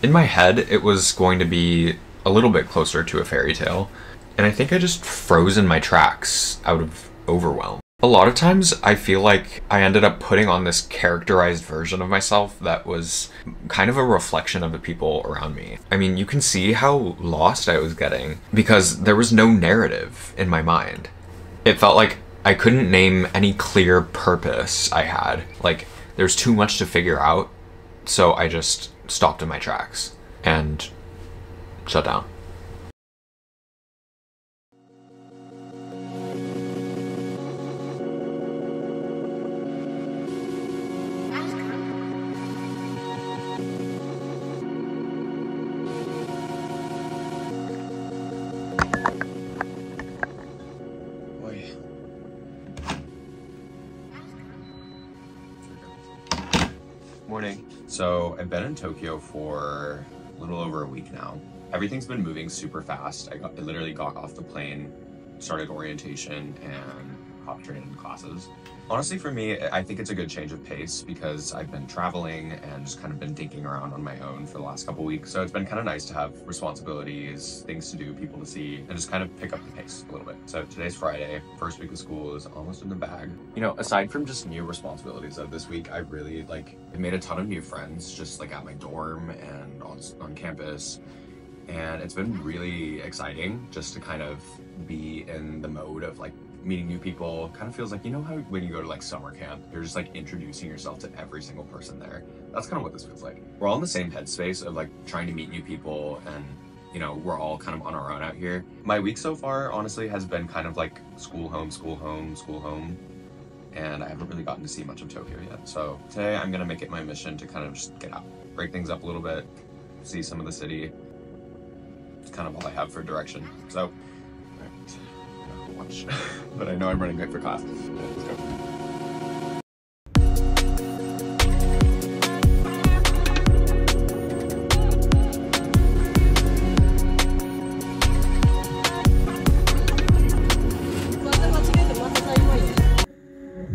In my head, it was going to be a little bit closer to a fairy tale, and I think I just froze in my tracks out of overwhelm. A lot of times I feel like I ended up putting on this characterized version of myself that was kind of a reflection of the people around me. I mean, you can see how lost I was getting because there was no narrative in my mind. It felt like I couldn't name any clear purpose I had. Like, there's too much to figure out, so I just stopped in my tracks and shut down. Morning. So I've been in Tokyo for a little over a week now. Everything's been moving super fast. I literally got off the plane, started orientation, and hopped straight into classes. Honestly, for me, I think it's a good change of pace because I've been traveling and just kind of been dinking around on my own for the last couple weeks. So it's been kind of nice to have responsibilities, things to do, people to see, and just kind of pick up the pace a little bit. So today's Friday, first week of school is almost in the bag. You know, aside from just new responsibilities of this week, I really I made a ton of new friends just like at my dorm and on campus. And it's been really exciting just to kind of be in the mode of like meeting new people. Kind of feels like, you know how when you go to like summer camp, you're just like introducing yourself to every single person there. That's kind of what this feels like. We're all in the same headspace of like trying to meet new people, and you know, we're all kind of on our own out here. My week so far honestly has been kind of like school, home, school, home, school, home. And I haven't really gotten to see much of Tokyo yet. So today I'm gonna make it my mission to kind of just get out, break things up a little bit, see some of the city. It's kind of all I have for direction. So, watch. But I know I'm running late for class. Let's go.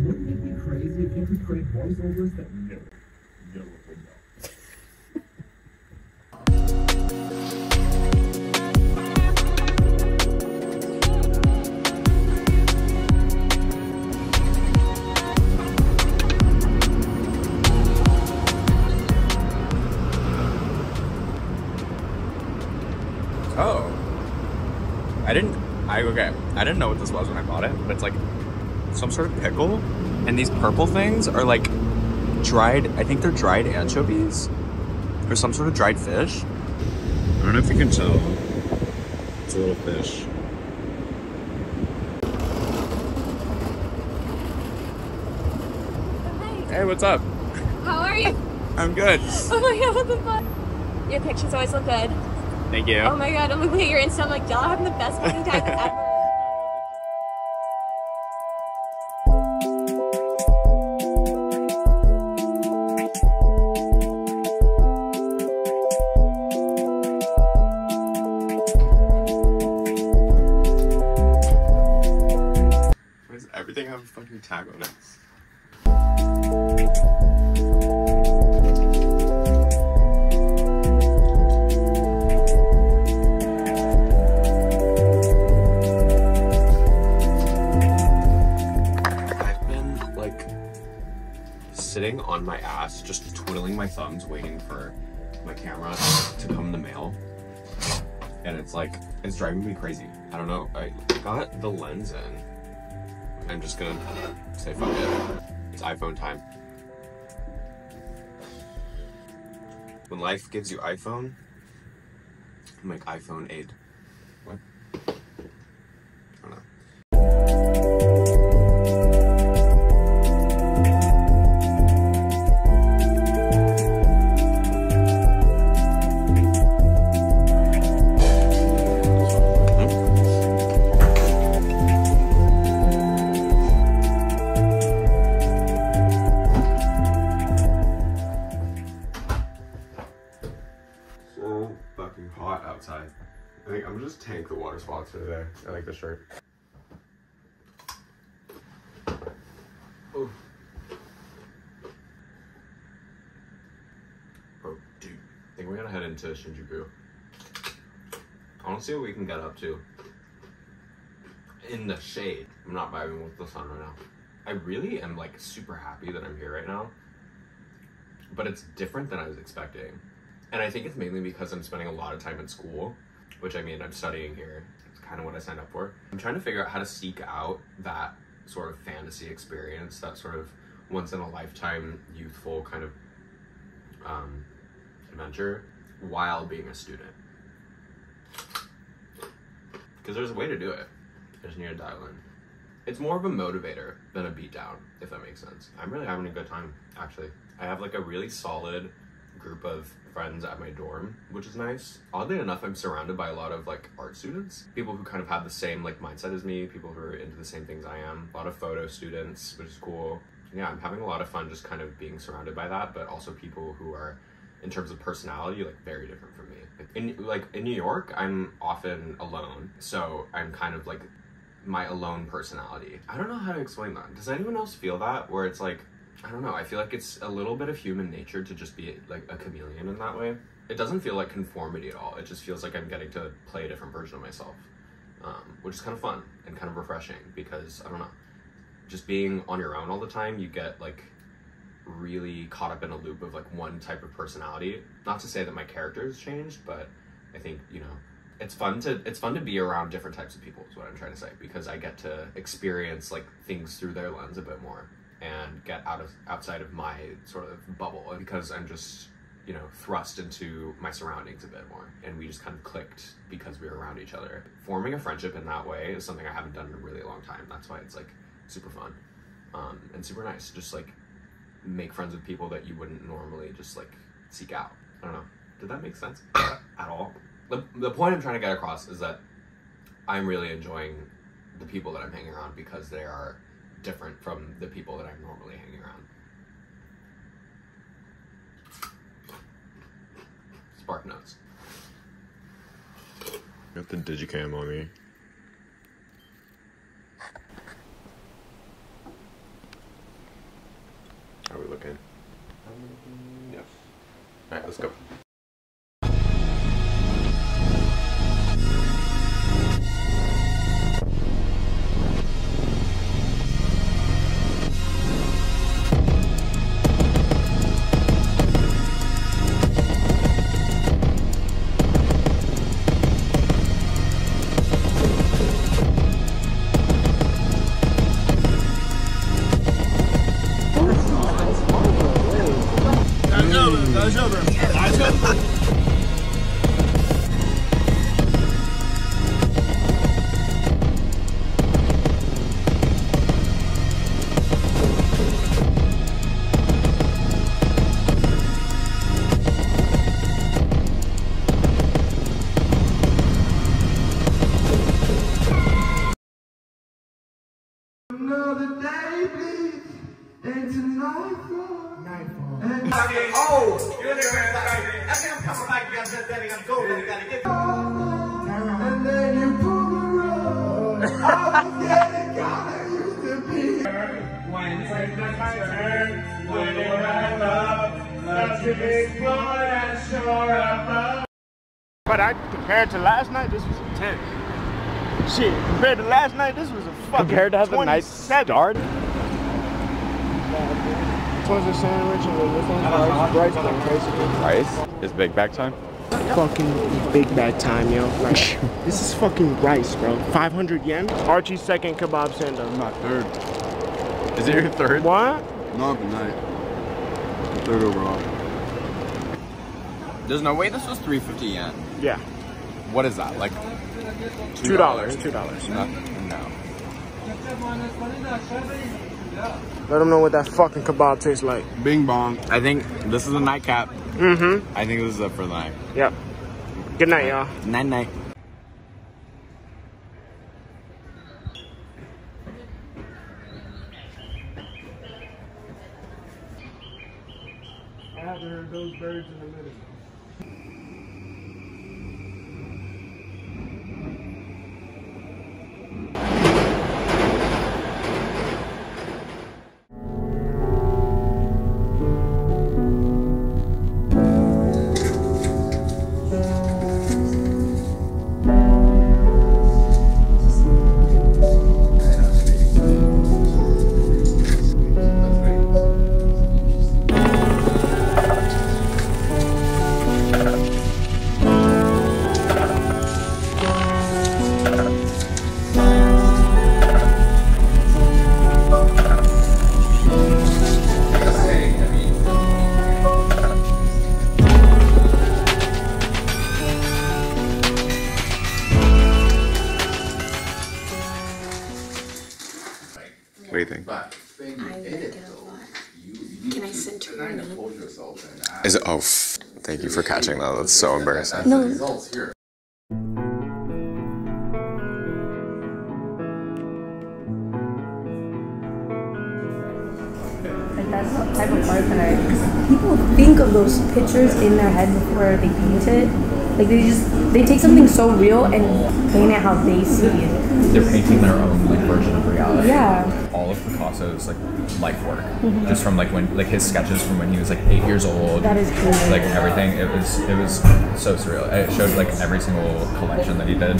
Wouldn't it be crazy if you could create voiceovers that never would know? Oh. I didn't know what this was when I bought it, but it's like some sort of pickle. And these purple things are like dried, I think they're dried anchovies or some sort of dried fish. I don't know if you can tell. It's a little fish. Hey, what's up? How are you? I'm good. Oh my god, what the fuck? Your pictures always look good. Thank you. Oh my god, I'm looking at your Insta, I'm like, y'all having the best fucking time ever. Why does everything have a fucking tag on it? Sitting on my ass, just twiddling my thumbs, waiting for my camera to come in the mail. And it's like, it's driving me crazy. I don't know, I got the lens in. I'm just gonna say fuck it. It's iPhone time. When life gives you iPhone, I'm like iPhone 8. What? I don't know. Fucking hot outside. I think I'm gonna just tank the water spots for today. I like the shirt. Oh. Oh, dude. I think we're gonna head into Shinjuku. I want to see what we can get up to in the shade. I'm not vibing with the sun right now. I really am like super happy that I'm here right now, but it's different than I was expecting. And I think it's mainly because I'm spending a lot of time in school, which I mean, I'm studying here. It's kind of what I signed up for. I'm trying to figure out how to seek out that sort of fantasy experience, that sort of once in a lifetime youthful kind of adventure while being a student. Because there's a way to do it. I just need to dial in. It's more of a motivator than a beatdown, if that makes sense. I'm really having a good time, actually. I have like a really solid group of friends at my dorm, which is nice. Oddly enough, I'm surrounded by a lot of like art students, people who kind of have the same like mindset as me, people who are into the same things I am. A lot of photo students, which is cool. Yeah, I'm having a lot of fun just kind of being surrounded by that, but also people who are, in terms of personality, like very different from me. Like in New York, I'm often alone, so I'm kind of like my alone personality. I don't know how to explain that. Does anyone else feel that? Where it's like, I don't know, I feel like it's a little bit of human nature to just be like a chameleon in that way. It doesn't feel like conformity at all. It just feels like I'm getting to play a different version of myself, which is kind of fun and kind of refreshing because, I don't know, just being on your own all the time, you get like really caught up in a loop of like one type of personality. Not to say that my character has changed, but I think, you know, it's fun to be around different types of people is what I'm trying to say, because I get to experience like things through their lens a bit more and get outside of my sort of bubble, because I'm just, you know, thrust into my surroundings a bit more, and we just kind of clicked because we were around each other. Forming a friendship in that way is something I haven't done in a really long time. That's why it's like super fun and super nice. Just like make friends with people that you wouldn't normally just like seek out. I don't know. Did that make sense at all? The point I'm trying to get across is that I'm really enjoying the people that I'm hanging around because they are different from the people that I'm normally hanging around. Spark notes. Got the digicam on me. How are we looking? Yes. Alright, let's go. Another day bleeds into nightfall. Nightfall. Oh, you're there, I think I'm coming back. You guys said that I'm going. You gotta get. And then you pull the road. I was getting God I used to be. When it's my turn, when it ran up, love to explore that shore above. But compared to last night, this was a 10. Shit, compared to last night, this was a fucking Compared to how the night 27. started? Twizzler sandwich and a rice bowl, basically. Rice? It's big bag time? Fucking big bag time, yo. Like, this is fucking rice, bro. 500 yen? Archie's second kebab sando. My third. Is it your third? What? Not the night. Third overall. There's no way this was 350 yen. Yeah. What is that? Like $2. $2. No. Let them know what that fucking kebab tastes like. Bing bong. I think this is a nightcap. Mm-hmm. I think this is it for the night. Yep. Good night, y'all. Night night. I haven't heard those birds in a minute. like it a lot. Can I center your name? Is it? Oh, thank you for catching that. That's so embarrassing. No. Like that's the type of art that people think of those pictures in their head before they paint it. Like they take something so real and paint it how they see it. They're painting their own like version of reality. Yeah. All of Picasso's like life work, just from like when like his sketches from when he was like 8 years old. That is crazy. Like everything, it was so surreal. It showed like every single collection that he did.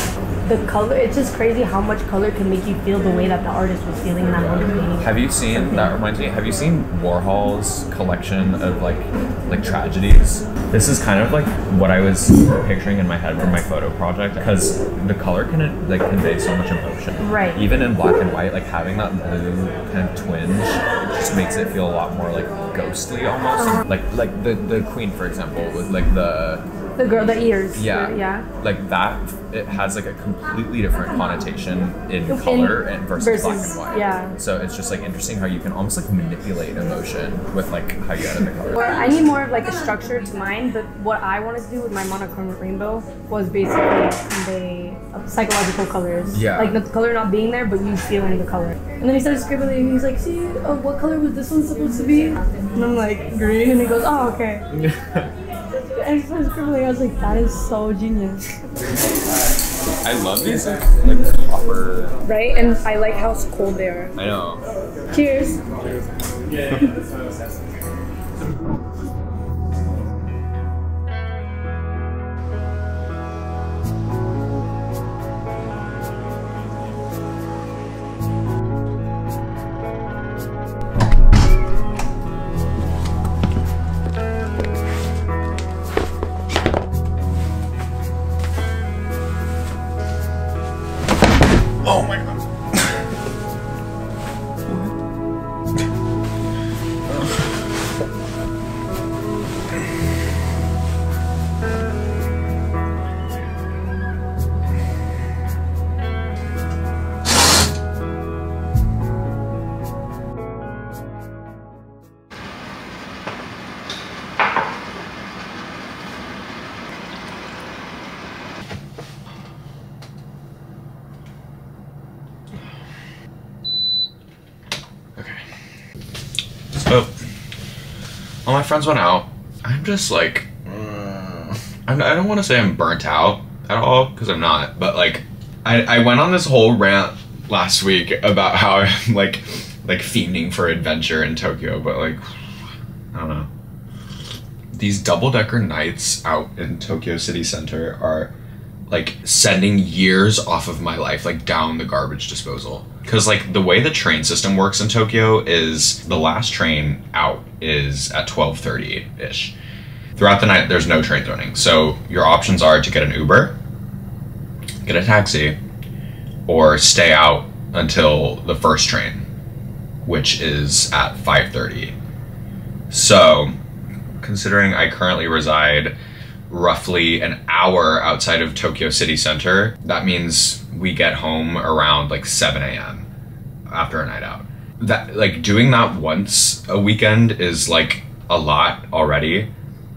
The color, it's just crazy how much color can make you feel the way that the artist was feeling in that moment. Have you seen, that reminds me, have you seen Warhol's collection of like tragedies? This is kind of like what I was picturing in my head for my photo project, because the color can like convey so much emotion. Right. Even in black and white, like having that blue kind of twinge just makes it feel a lot more like ghostly almost. Like the Queen, for example, with like the girl, the ears. Yeah. Yeah. Like that, it has like a completely different connotation in color and versus black and white. Yeah. So it's just like interesting how you can almost like manipulate emotion with like how you edit the color. Well, I need more of like a structure to mine, but what I wanted to do with my monochrome rainbow was basically convey psychological colors. Yeah. Like the color not being there, but you feeling the color. And then he started scribbling. He's like, "See, what color was this one supposed to be?" And I'm like, "Green." And he goes, "Oh, okay." And he started scribbling. I was like, "That is so genius." I love these like copper. Right, and I like how cold they are. I know. Cheers. Oh my god. So, all my friends went out. I'm just like, I don't want to say I'm burnt out at all, because I'm not, but like, I went on this whole rant last week about how I'm like fiending for adventure in Tokyo, but like, I don't know. These double-decker nights out in Tokyo city center are like sending years off of my life, like down the garbage disposal. Because like the way the train system works in Tokyo is the last train out is at 12:30-ish. Throughout the night, there's no trains running. So your options are to get an Uber, get a taxi, or stay out until the first train, which is at 5:30. So considering I currently reside roughly an hour outside of Tokyo city center, that means we get home around like 7 a.m. after a night out. That, like, doing that once a weekend is like a lot already.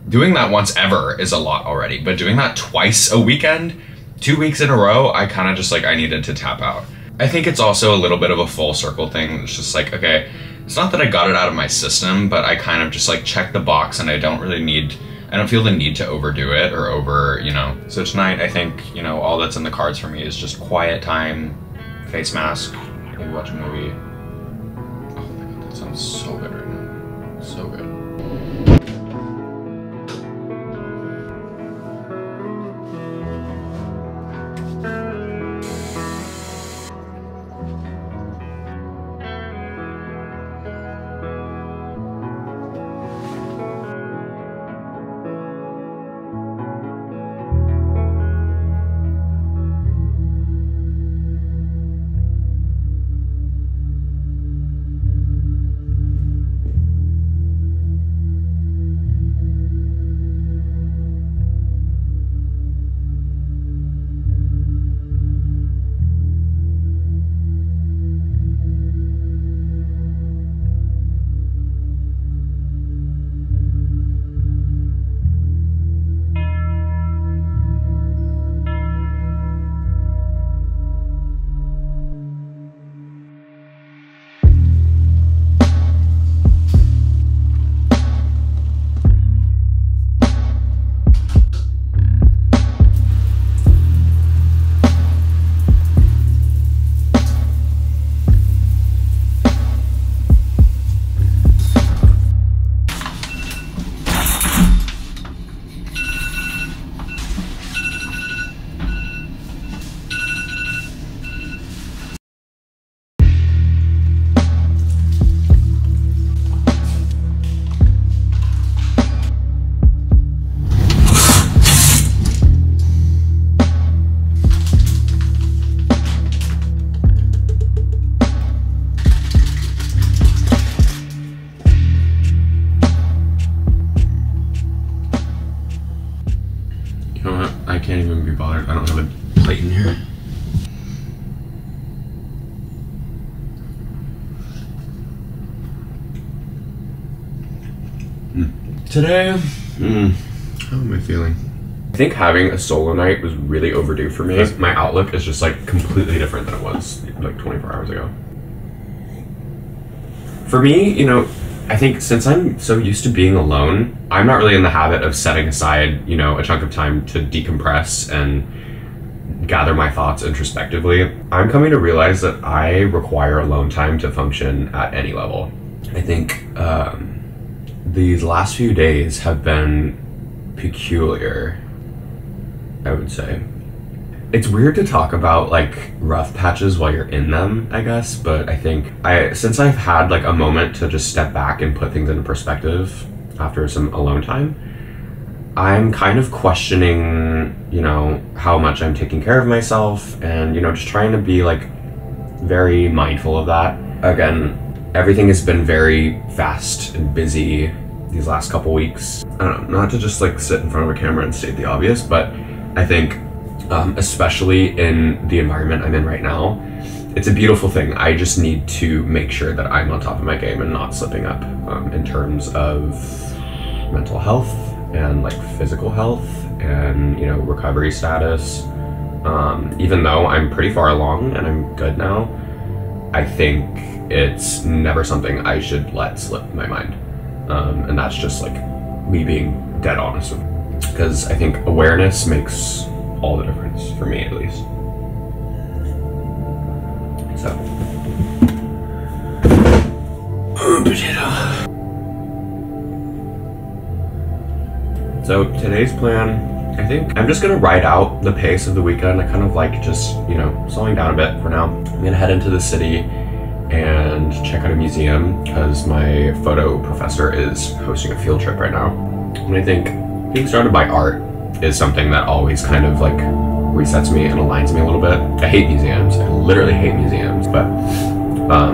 Doing that once ever is a lot already, but doing that twice a weekend, 2 weeks in a row, I kind of just like, I needed to tap out. I think it's also a little bit of a full circle thing. It's just like, okay, it's not that I got it out of my system, but I kind of just like checked the box, and I don't feel the need to overdo it or So tonight, I think, all that's in the cards for me is just quiet time, face mask, maybe watch a movie. Oh my god, that sounds so good right now. So good. be bothered. I don't have a plate in here. Today, how am I feeling? I think having a solo night was really overdue for me. My outlook is just like completely different than it was like 24 hours ago. For me, you know, I think since I'm so used to being alone, I'm not really in the habit of setting aside, you know, a chunk of time to decompress and gather my thoughts introspectively. I'm coming to realize that I require alone time to function at any level. I think these last few days have been peculiar, I would say. It's weird to talk about like rough patches while you're in them, I guess, but I think since I've had like a moment to just step back and put things into perspective after some alone time, I'm kind of questioning, you know, how much I'm taking care of myself and, you know, just trying to be like very mindful of that. Again, everything has been very fast and busy these last couple weeks. I don't know, not to just like sit in front of a camera and state the obvious, but I think especially in the environment I'm in right now, it's a beautiful thing. I just need to make sure that I'm on top of my game and not slipping up in terms of mental health and like physical health and, you know, recovery status. Even though I'm pretty far along and I'm good now, I think it's never something I should let slip my mind. And that's just like me being dead honest with you. Because I think awareness makes all the difference, for me at least. So. So today's plan, I think I'm just gonna ride out the pace of the weekend. I kind of like just, you know, slowing down a bit for now. I'm gonna head into the city and check out a museum because my photo professor is hosting a field trip right now. And I think being surrounded by art is something that always kind of like resets me and aligns me a little bit. I hate museums. I literally hate museums, but I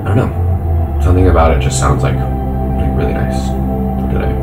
don't know. Something about it just sounds like really nice for today.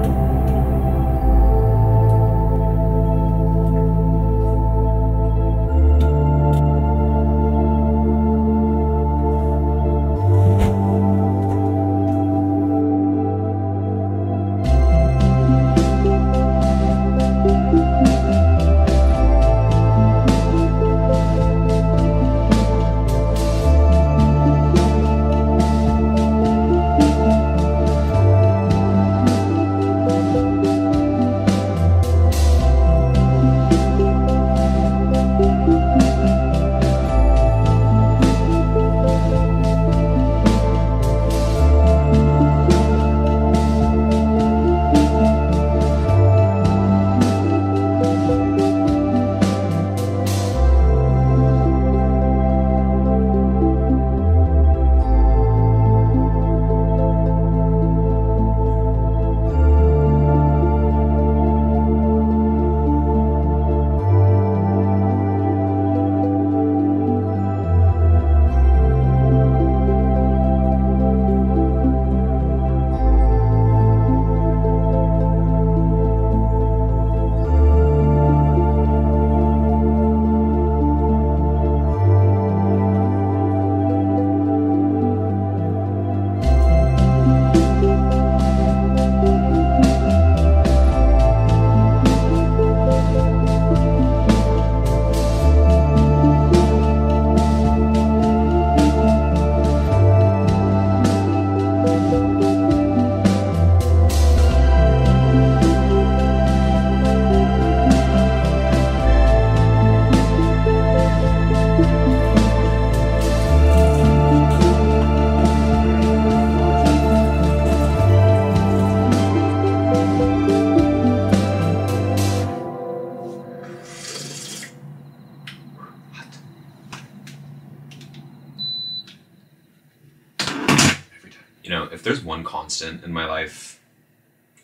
You know, if there's one constant in my life,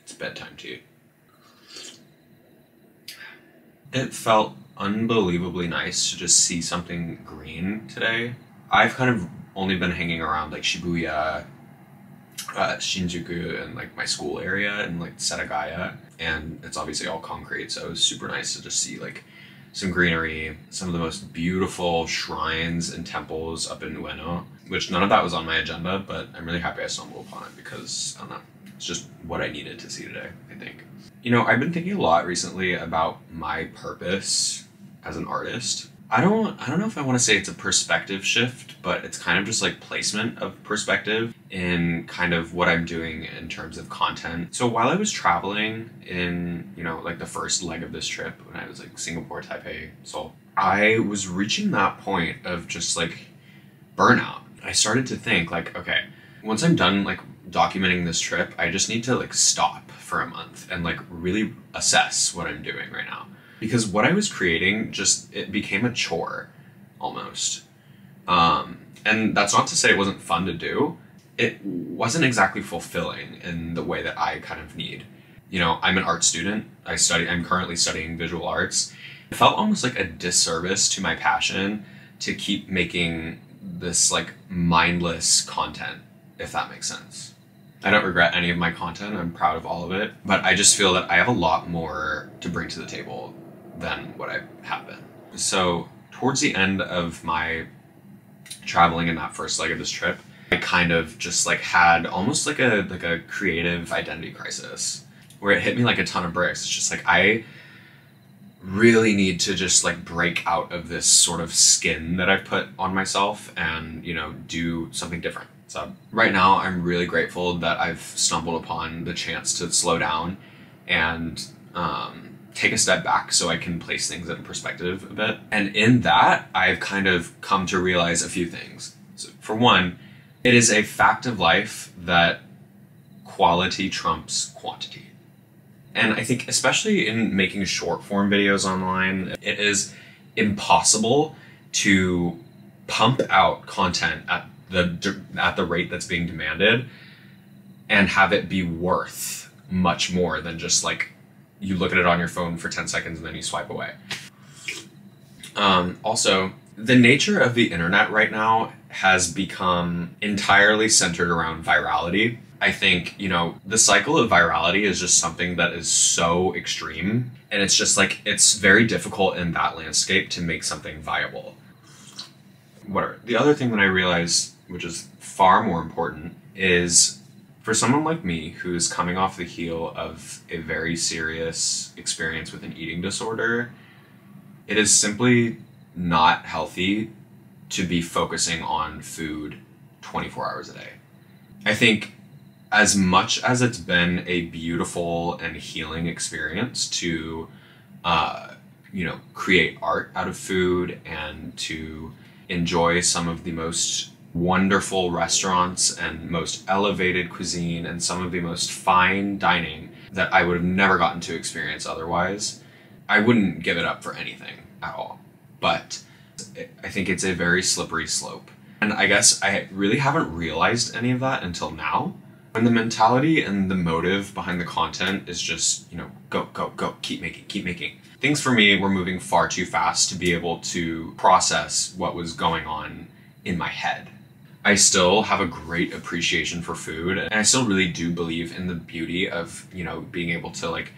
it's bedtime tea. It felt unbelievably nice to just see something green today. I've kind of only been hanging around like Shibuya, Shinjuku, and like my school area and like Setagaya, and it's obviously all concrete, so it was super nice to just see like some greenery, some of the most beautiful shrines and temples up in Ueno, which none of that was on my agenda, but I'm really happy I stumbled upon it because, I don't know, it's just what I needed to see today, I think. You know, I've been thinking a lot recently about my purpose as an artist. I don't know if I want to say it's a perspective shift, but it's kind of just like placement of perspective in kind of what I'm doing in terms of content. So while I was traveling in, you know, like the first leg of this trip when I was like Singapore, Taipei, Seoul, I was reaching that point of just like burnout. I started to think like, okay, once I'm done like documenting this trip, I just need to like stop for a month and like really assess what I'm doing right now. Because what I was creating it became a chore almost. And that's not to say it wasn't fun to do. It wasn't exactly fulfilling in the way that I kind of need. You know, I'm an art student. I'm currently studying visual arts. It felt almost like a disservice to my passion to keep making this like mindless content, if that makes sense. I don't regret any of my content. I'm proud of all of it, but I just feel that I have a lot more to bring to the table than what I have been. So towards the end of my traveling in that first leg of this trip, I kind of just like had almost like a creative identity crisis where it hit me like a ton of bricks. It's just like, I really need to just like break out of this sort of skin that I've put on myself and, you know, do something different. So right now I'm really grateful that I've stumbled upon the chance to slow down and take a step back so I can place things in perspective a bit. And in that, I've kind of come to realize a few things. So for one, it is a fact of life that quality trumps quantity. And I think especially in making short form videos online, it is impossible to pump out content at the rate that's being demanded and have it be worth much more than just like you look at it on your phone for 10 seconds and then you swipe away. Also, the nature of the internet right now has become entirely centered around virality. I think, you know, the cycle of virality is just something that is so extreme, and it's just like, it's very difficult in that landscape to make something viable. Whatever. The other thing that I realized, which is far more important, is for someone like me who's coming off the heel of a very serious experience with an eating disorder, it is simply not healthy to be focusing on food 24 hours a day. I think as much as it's been a beautiful and healing experience to, you know, create art out of food and to enjoy some of the most wonderful restaurants and most elevated cuisine and some of the most fine dining that I would have never gotten to experience otherwise, I wouldn't give it up for anything at all. But I think it's a very slippery slope. And I guess I really haven't realized any of that until now. When the mentality and the motive behind the content is just, you know, go, go, go, keep making, keep making. Things for me were moving far too fast to be able to process what was going on in my head. I still have a great appreciation for food, and I still really do believe in the beauty of, you know, being able to like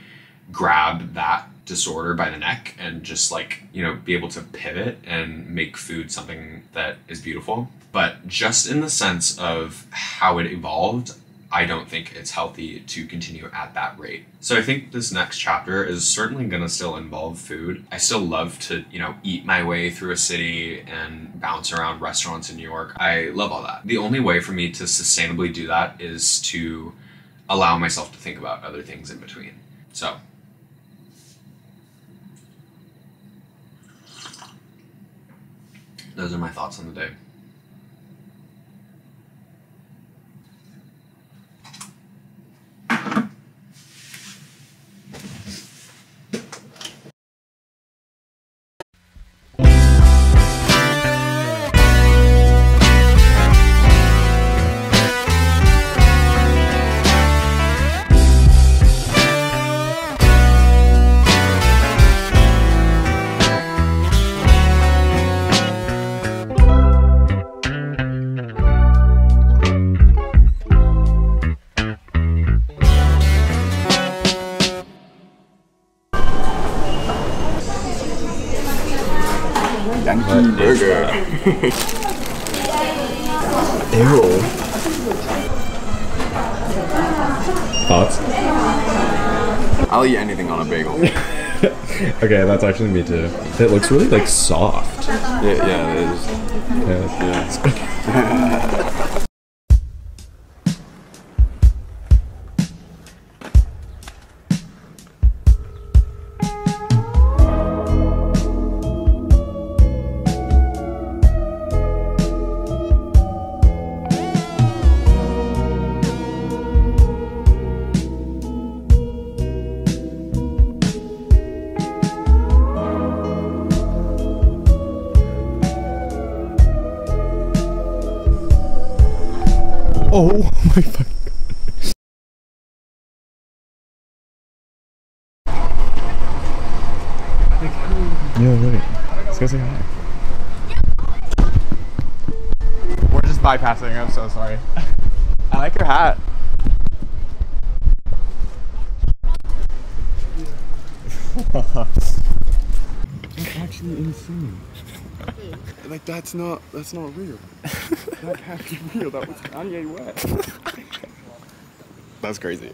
grab that disorder by the neck and just like, you know, be able to pivot and make food something that is beautiful. But just in the sense of how it evolved, I don't think it's healthy to continue at that rate. So I think this next chapter is certainly gonna still involve food. I still love to, you know, eat my way through a city and bounce around restaurants in New York. I love all that. The only way for me to sustainably do that is to allow myself to think about other things in between. So those are my thoughts on the day. Ew. Thoughts? I'll eat anything on a bagel. Okay, that's actually me too. It looks really like soft. Yeah, it is. Yeah. Oh my fucking god. Yo, wait. Let's go say hi. We're just bypassing. I'm so sorry. I like your hat. It's actually insane. Like that's not real. That can't be real. That was Kanye West. That's crazy.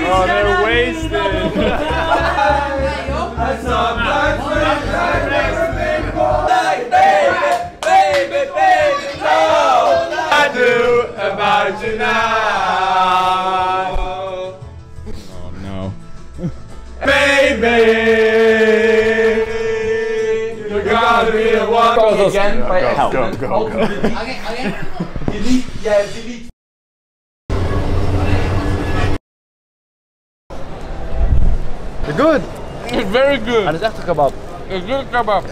Oh, they're wasted. I do about you now. Oh no. Baby, you're gonna be the one. Again, but help. Go. Delete. They're good. It's very good. It's echt kebab. It's good kebab.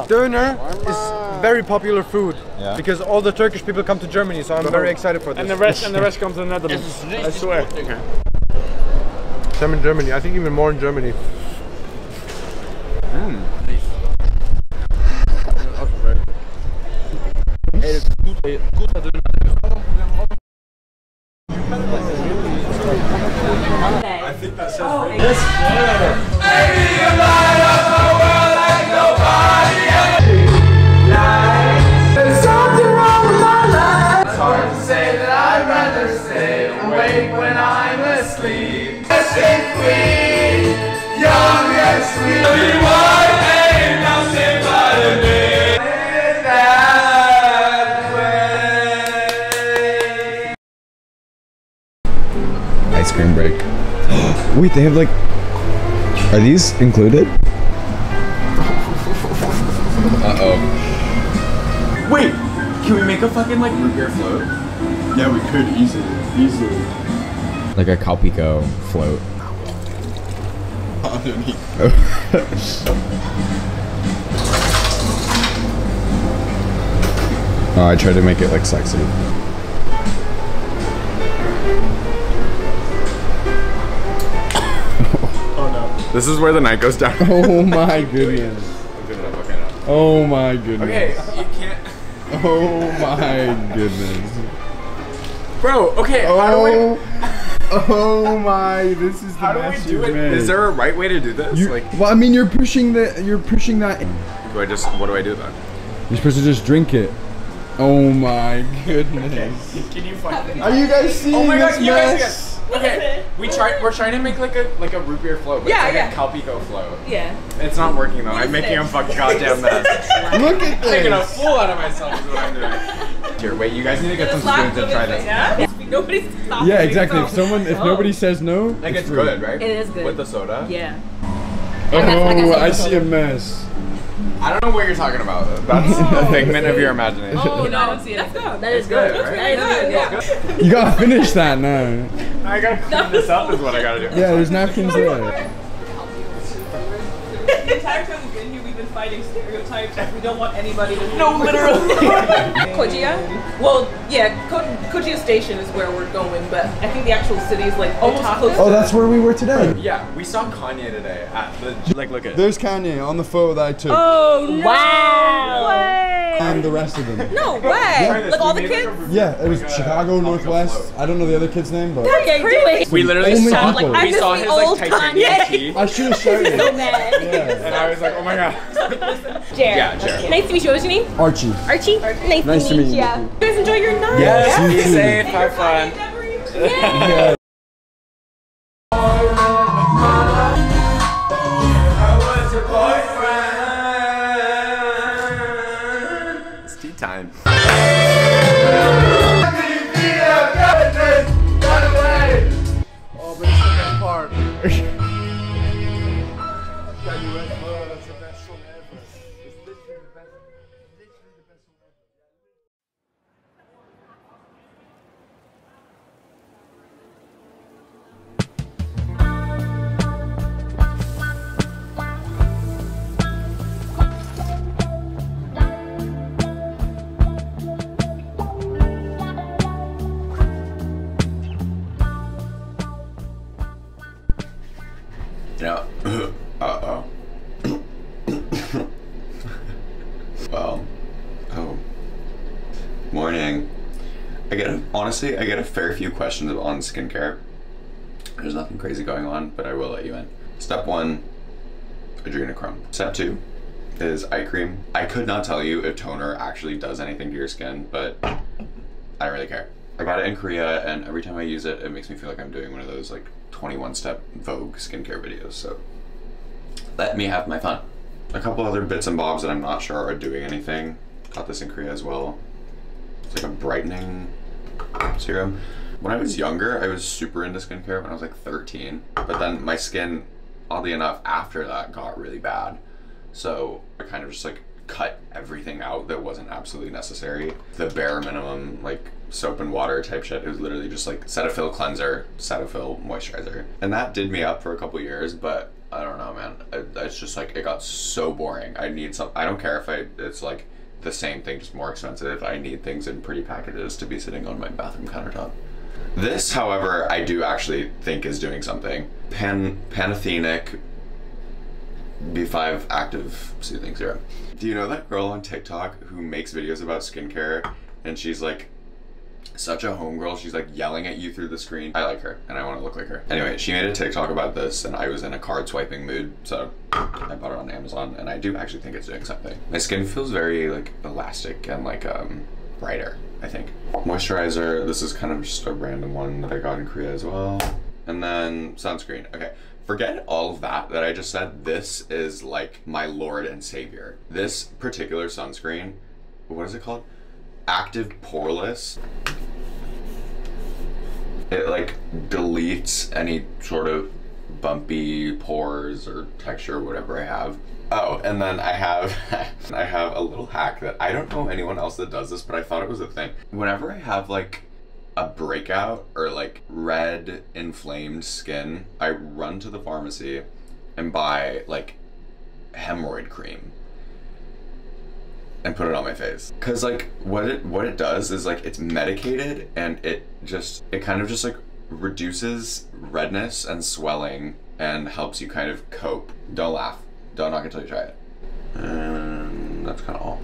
Doner is very popular food because all the Turkish people come to Germany, so I'm very excited for this. And the rest comes to the Netherlands. I swear. Some in Germany. I think even more in Germany. I think that says There's something wrong with my life. It's hard to say that I'd rather stay awake when I'm asleep. Stay queen, young and sweet. White ain't nothing but a day. That way. Ice cream break. Wait, they have like. Are these included? Wait, can we make a fucking like root beer float? Yeah, we could easily. Like a Calpico float. Oh, I tried to make it like sexy. This is where the night goes down. Oh my goodness. Oh my goodness. Okay, you can't. Oh my goodness. Bro, okay, how do we? Oh my! This is the How do we mess do you've it? made. Is there a right way to do this? Well, I mean, you're pushing that. What do I do then? You're supposed to just drink it. Oh my goodness. Can you fucking? Are you guys seeing Oh my this god, you mess? guys. Okay, we're trying to make like a root beer float, but it's like a Calpico float. Yeah. It's not working though. I'm making a fucking goddamn mess. Look at this. Making a fool out of myself is what I'm doing. Here, wait, you guys need to get some spoons and try this. Nobody's stopping. Yeah, exactly. If nobody says no, Like it's free. good, right? It is good. With the soda. Yeah. Oh, I see a mess. I don't know what you're talking about. That's a figment of your imagination. Oh no, I don't see it. That is good. right? That is good. Yeah. You gotta finish that now. I gotta clean this up is what I gotta do. Yeah, there's napkins there. The entire time we've been you, we've been fighting stereotypes. We don't want anybody to. No, literally. Kojia? Well, yeah, Kojia Station is where we're going, but I think the actual city is like almost close. Oh, that's where we were today. Yeah, we saw Kanye today at the. Like, look at. There's Kanye on the photo that I took. Oh, no. Wow. Way. And the rest of them. No way. Yeah. Like all the kids? Yeah, it was Chicago Northwest. I don't know the other kid's name, but. That's crazy. We literally Only saw people. like we saw his like titanium key. I should have shouted. So mad. Yeah. And I was like, oh my god. Jared. Yeah, Jared. Nice to meet you. What was your name? Archie. Archie. Nice to meet you. You guys enjoy your night. Yes, be you too. safe, have fun. Yeah. It's tea time. Oh, but it's the best part. That's the best song ever. It's literally the best. Literally the best song ever. Yeah. Uh-oh. Well. Oh. Morning. Honestly, I get a fair few questions on skincare. There's nothing crazy going on, but I will let you in. Step 1, adrenochrome. Step 2 is eye cream. I could not tell you if toner actually does anything to your skin, but I don't really care. I got it in Korea, and every time I use it, it makes me feel like I'm doing one of those like 21-step Vogue skincare videos, so let me have my fun. A couple other bits and bobs that I'm not sure are doing anything. Got this in Korea as well. It's like a brightening serum. When I was younger, I was super into skincare when I was like 13, but then my skin, oddly enough, after that got really bad. So I kind of just like cut everything out that wasn't absolutely necessary. The bare minimum, like soap and water type shit. It was literally just like Cetaphil cleanser, Cetaphil moisturizer. And that did me up for a couple years, but I don't know, man. It's just like, it got so boring. I need some, I don't care if it's like the same thing, just more expensive. I need things in pretty packages to be sitting on my bathroom countertop. This, however, I do actually think is doing something. Panathenic B5 Active Soothing Serum. Do you know that girl on TikTok who makes videos about skincare and she's like such a homegirl? She's like yelling at you through the screen. I like her and I want to look like her. Anyway, she made a TikTok about this and I was in a card swiping mood, so I bought it on Amazon and I do actually think it's doing something. My skin feels very like elastic and like brighter, I think. Moisturizer, this is kind of just a random one that I got in Korea as well. And then sunscreen. Okay, forget all of that I just said. This is like my Lord and Savior. This particular sunscreen, what is it called? Active Poreless. It like deletes any sort of bumpy pores or texture or whatever I have. Oh, and then I have I have a little hack that I don't know anyone else that does this, but I thought it was a thing. Whenever I have like a breakout or like red inflamed skin, I run to the pharmacy and buy like hemorrhoid cream and put it on my face. Cause like what it does is like it's medicated and it kind of just like reduces redness and swelling and helps you kind of cope. Don't laugh. Don't knock until you try it. And that's kind of all.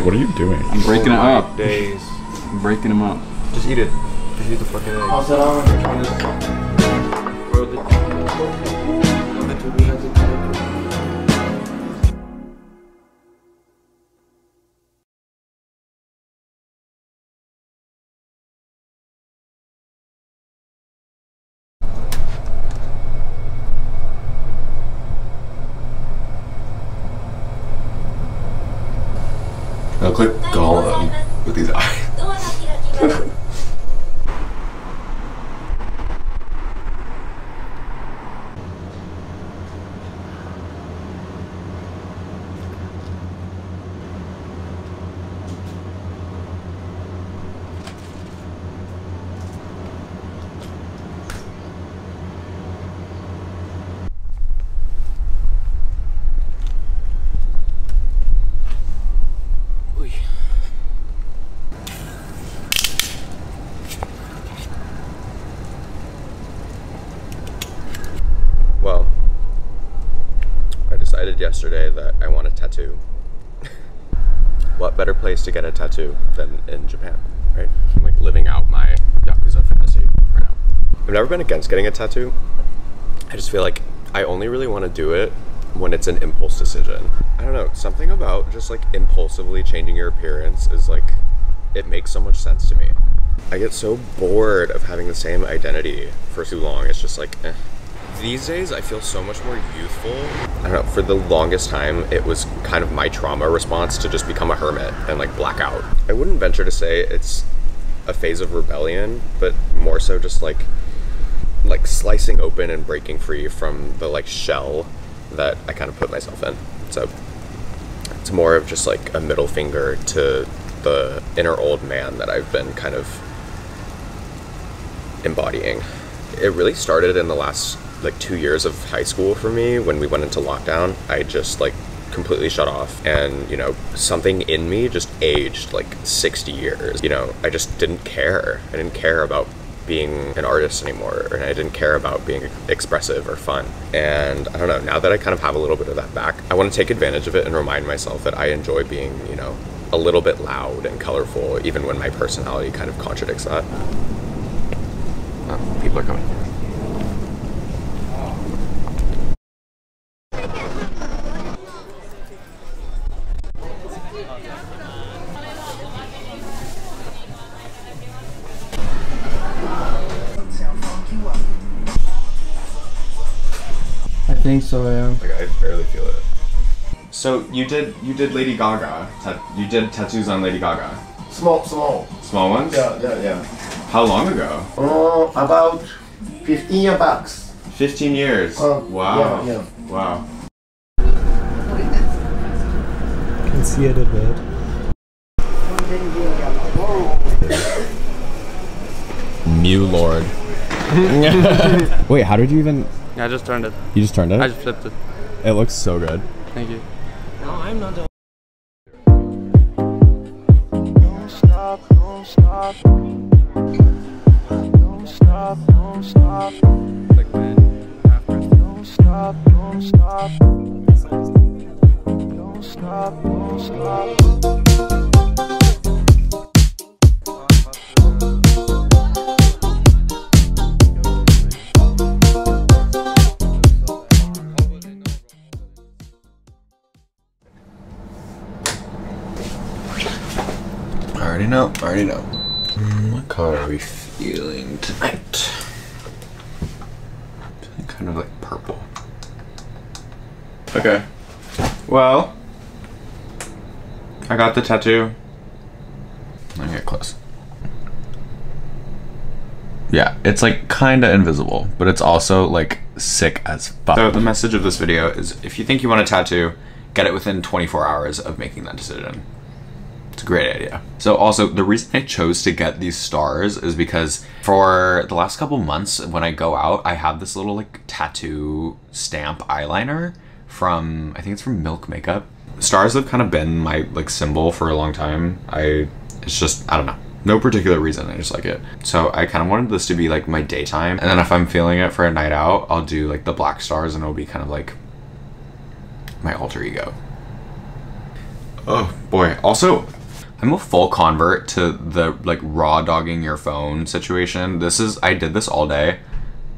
What are you doing? I'm breaking it up. breaking them up. Just eat it. Just eat the fucking egg. I look like Gollum with these eyes. Well, I decided yesterday that I want a tattoo. What better place to get a tattoo than in Japan, right? I'm like living out my Yakuza fantasy right now. I've never been against getting a tattoo. I just feel like I only really want to do it when it's an impulse decision. I don't know, something about just like impulsively changing your appearance is like, it makes so much sense to me. I get so bored of having the same identity for too long. It's just like, eh. These days, I feel so much more youthful. I don't know, for the longest time, it was kind of my trauma response to just become a hermit and like black out. I wouldn't venture to say it's a phase of rebellion, but more so just like slicing open and breaking free from the like shell that I kind of put myself in. So it's more of just like a middle finger to the inner old man that I've been kind of embodying. It really started in the last like 2 years of high school for me. When we went into lockdown, I just like completely shut off, and you know, something in me just aged like 60 years. You know, I just didn't care. I didn't care about being an artist anymore, and I didn't care about being expressive or fun. And I don't know, now that I kind of have a little bit of that back, I want to take advantage of it and remind myself that I enjoy being, you know, a little bit loud and colorful, even when my personality kind of contradicts that. Oh, people are coming. I think so, yeah. Like, I barely feel it. So you did Lady Gaga. You did tattoos on Lady Gaga. Small. Small ones? Yeah. How long ago? About 15 years back. 15 years. Wow. Yeah. Wow. Can see it a bit. Mew Lord. Wait, how did you even? I just turned it. You just turned it? I just flipped it. It looks so good. Thank you. No, I'm not the Don't stop. Don't stop. Like when after. Don't stop. Don't stop. I already know. What color are we feeling tonight? Feeling kind of like purple. Okay. Well, I got the tattoo. Let me get close. Yeah, it's like kinda invisible, but it's also like sick as fuck. So the message of this video is, if you think you want a tattoo, get it within 24 hours of making that decision. It's a great idea. So also, the reason I chose to get these stars is because for the last couple months when I go out, I have this little like tattoo stamp eyeliner from, I think it's from Milk Makeup. Stars have kind of been my like symbol for a long time. It's just, I don't know. No particular reason, I just like it. So I kind of wanted this to be like my daytime, and then if I'm feeling it for a night out, I'll do like the black stars and it'll be kind of like my alter ego. Oh boy. Also, I'm a full convert to the like raw dogging your phone situation. I did this all day.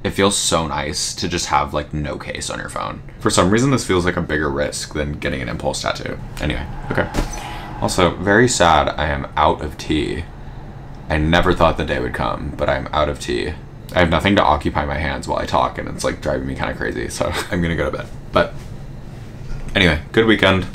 It feels so nice to just have like no case on your phone. For some reason, this feels like a bigger risk than getting an impulse tattoo. Anyway, okay. Also, very sad I am out of tea. I never thought the day would come, but I'm out of tea. I have nothing to occupy my hands while I talk, and it's like driving me kind of crazy, so I'm gonna go to bed. But anyway, good weekend.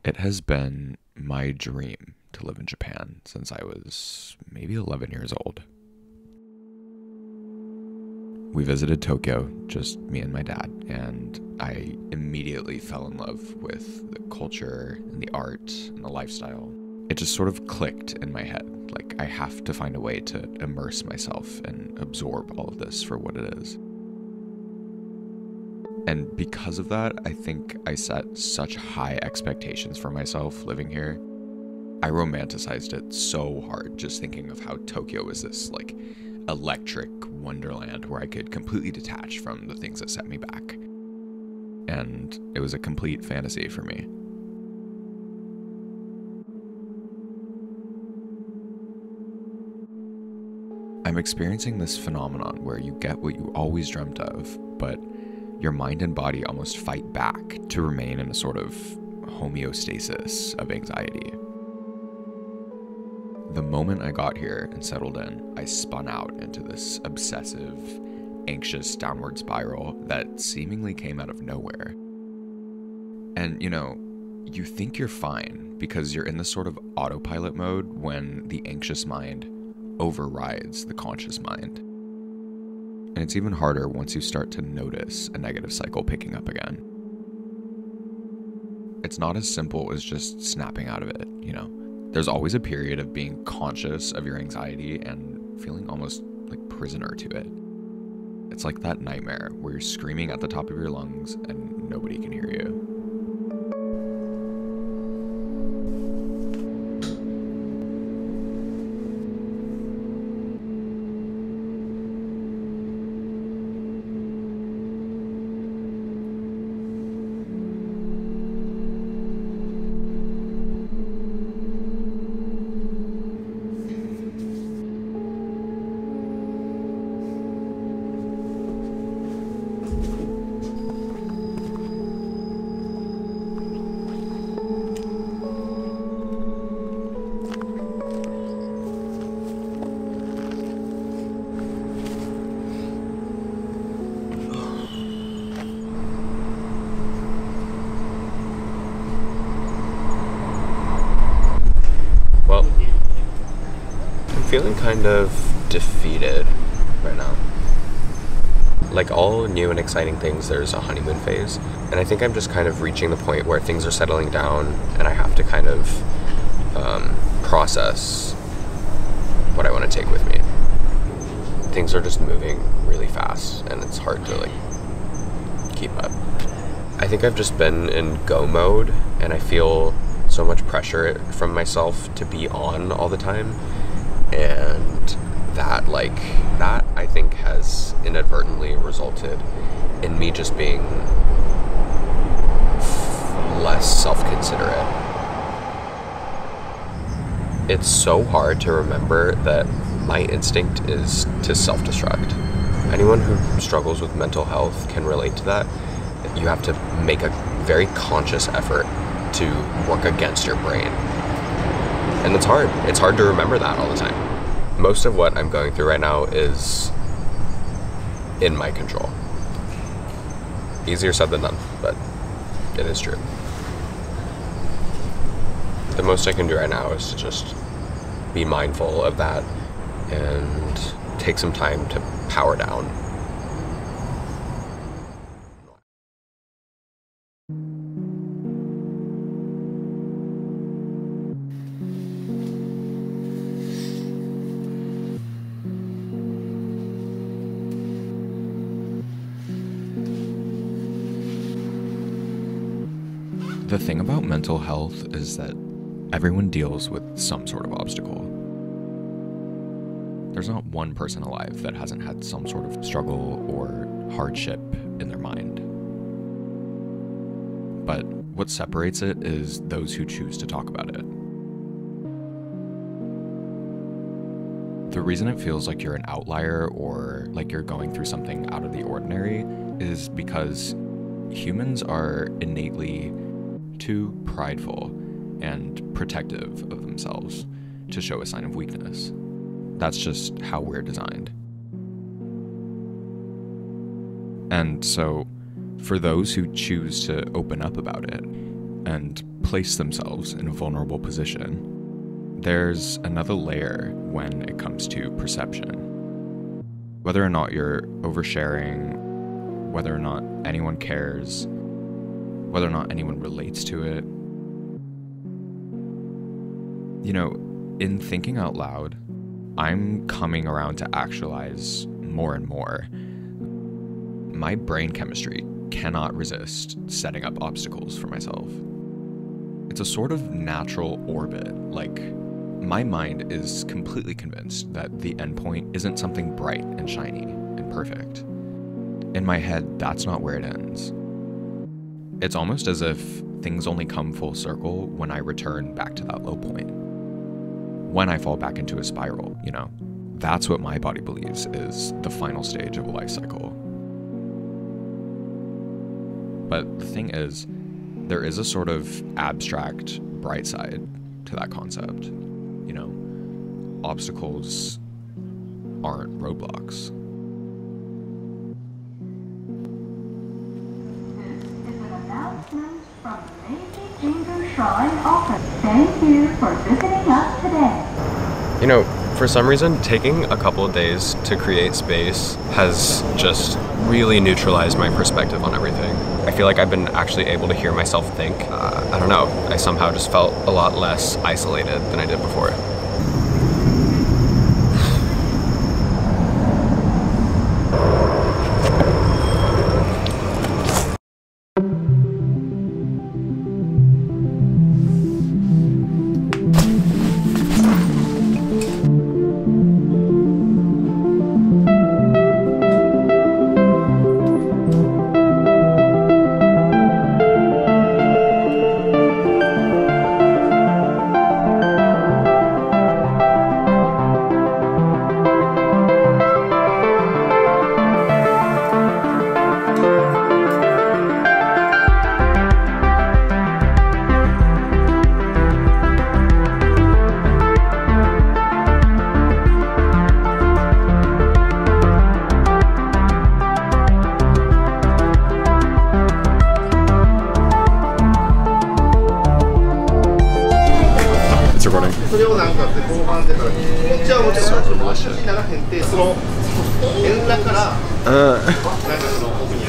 It has been my dream to live in Japan since I was maybe 11 years old. We visited Tokyo, just me and my dad, and I immediately fell in love with the culture and the art and the lifestyle. It just sort of clicked in my head, like I have to find a way to immerse myself and absorb all of this for what it is. And because of that, I think I set such high expectations for myself living here. I romanticized it so hard just thinking of how Tokyo was this like electric wonderland where I could completely detach from the things that set me back. And it was a complete fantasy for me. I'm experiencing this phenomenon where you get what you always dreamt of, but your mind and body almost fight back to remain in a sort of homeostasis of anxiety. The moment I got here and settled in, I spun out into this obsessive, anxious downward spiral that seemingly came out of nowhere. And, you know, you think you're fine because you're in this sort of autopilot mode when the anxious mind overrides the conscious mind. And it's even harder once you start to notice a negative cycle picking up again. It's not as simple as just snapping out of it, you know? There's always a period of being conscious of your anxiety and feeling almost like prisoner to it. It's like that nightmare where you're screaming at the top of your lungs and nobody can hear you. Feeling kind of defeated right now. Like all new and exciting things, there's a honeymoon phase, and I think I'm just kind of reaching the point where things are settling down and I have to kind of process what I want to take with me. Things are just moving really fast and it's hard to like keep up. I think I've just been in go mode and I feel so much pressure from myself to be on all the time. And that I think has inadvertently resulted in me just being less self-considerate. It's so hard to remember that my instinct is to self-destruct. Anyone who struggles with mental health can relate to that. You have to make a very conscious effort to work against your brain. And it's hard. It's hard to remember that all the time. Most of what I'm going through right now is in my control. Easier said than done, but it is true. The most I can do right now is to just be mindful of that and take some time to power down. The thing about mental health is that everyone deals with some sort of obstacle. There's not one person alive that hasn't had some sort of struggle or hardship in their mind. But what separates it is those who choose to talk about it. The reason it feels like you're an outlier or like you're going through something out of the ordinary is because humans are innately too prideful and protective of themselves to show a sign of weakness. That's just how we're designed. And so, for those who choose to open up about it and place themselves in a vulnerable position, there's another layer when it comes to perception. Whether or not you're oversharing, whether or not anyone cares, whether or not anyone relates to it. You know, in thinking out loud, I'm coming around to actualize more and more. My brain chemistry cannot resist setting up obstacles for myself. It's a sort of natural orbit, like my mind is completely convinced that the endpoint isn't something bright and shiny and perfect. In my head, that's not where it ends. It's almost as if things only come full circle when I return back to that low point. When I fall back into a spiral, you know, that's what my body believes is the final stage of a life cycle. But the thing is, there is a sort of abstract bright side to that concept. You know, obstacles aren't roadblocks. From the Meiji Jingu Shrine Office. Thank you for visiting us today. You know, for some reason, taking a couple of days to create space has just really neutralized my perspective on everything. I feel like I've been actually able to hear myself think. I don't know, I somehow just felt a lot less isolated than I did before.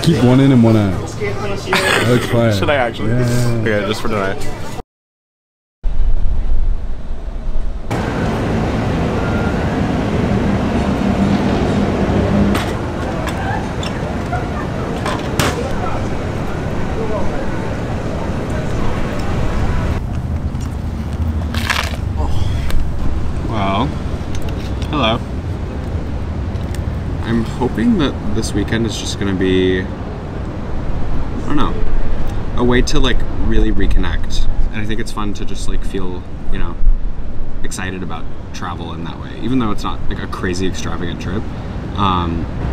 Keep one in and one out. That looks fire. Should I actually? Yeah. Okay, just for tonight. Well, hello. I'm hoping that this weekend is just gonna be, I don't know, a way to like really reconnect. And I think it's fun to just like feel, you know, excited about travel in that way, even though it's not like a crazy extravagant trip.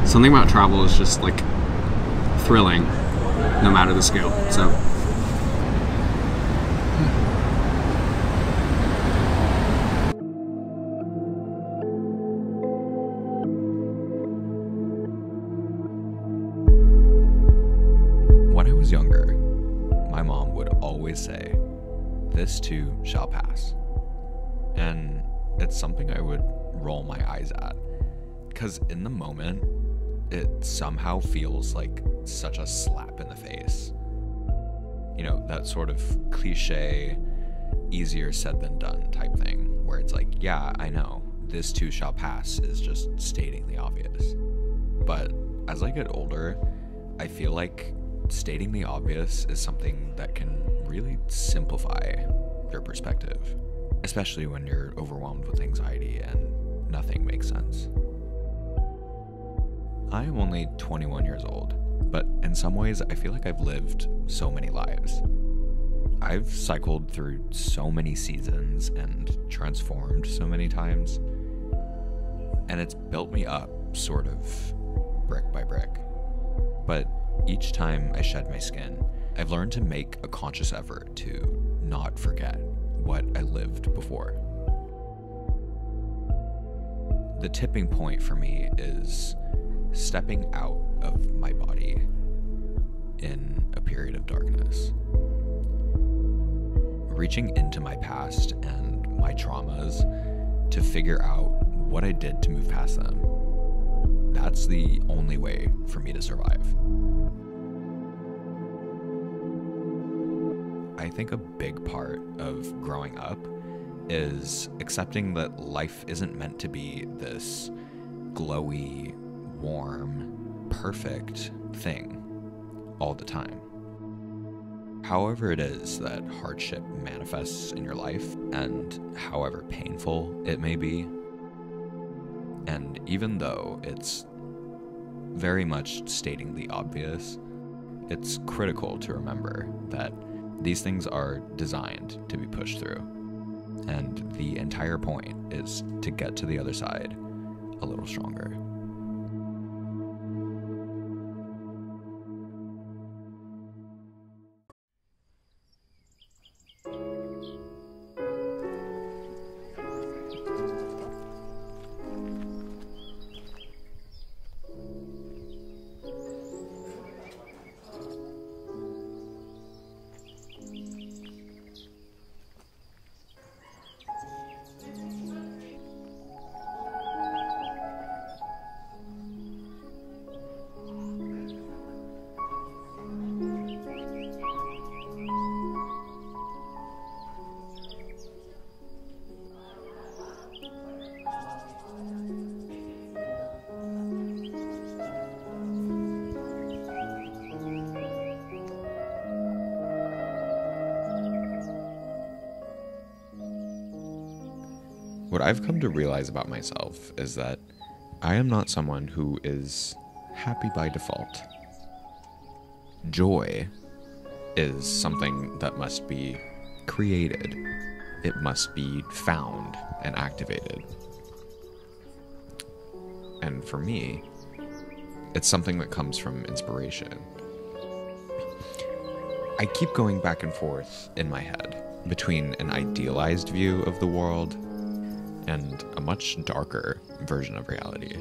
Something about travel is just like thrilling, no matter the scale. So. always say, "This too shall pass." And it's something I would roll my eyes at, because in the moment, it somehow feels like such a slap in the face. You know, that sort of cliche, easier said than done type thing, where it's like, yeah, I know, this too shall pass is just stating the obvious. But as I get older, I feel like stating the obvious is something that can really simplify your perspective, especially when you're overwhelmed with anxiety and nothing makes sense. I am only 21 years old, but in some ways I feel like I've lived so many lives. I've cycled through so many seasons and transformed so many times, and it's built me up sort of brick by brick. But each time I shed my skin, I've learned to make a conscious effort to not forget what I lived before. The tipping point for me is stepping out of my body in a period of darkness. Reaching into my past and my traumas to figure out what I did to move past them. That's the only way for me to survive. I think a big part of growing up is accepting that life isn't meant to be this glowy, warm, perfect thing all the time. However it is that hardship manifests in your life, and however painful it may be, and even though it's very much stating the obvious, it's critical to remember that these things are designed to be pushed through, and the entire point is to get to the other side a little stronger. What I've come to realize about myself is that I am not someone who is happy by default. Joy is something that must be created. It must be found and activated. And for me, it's something that comes from inspiration. I keep going back and forth in my head between an idealized view of the world and a much darker version of reality.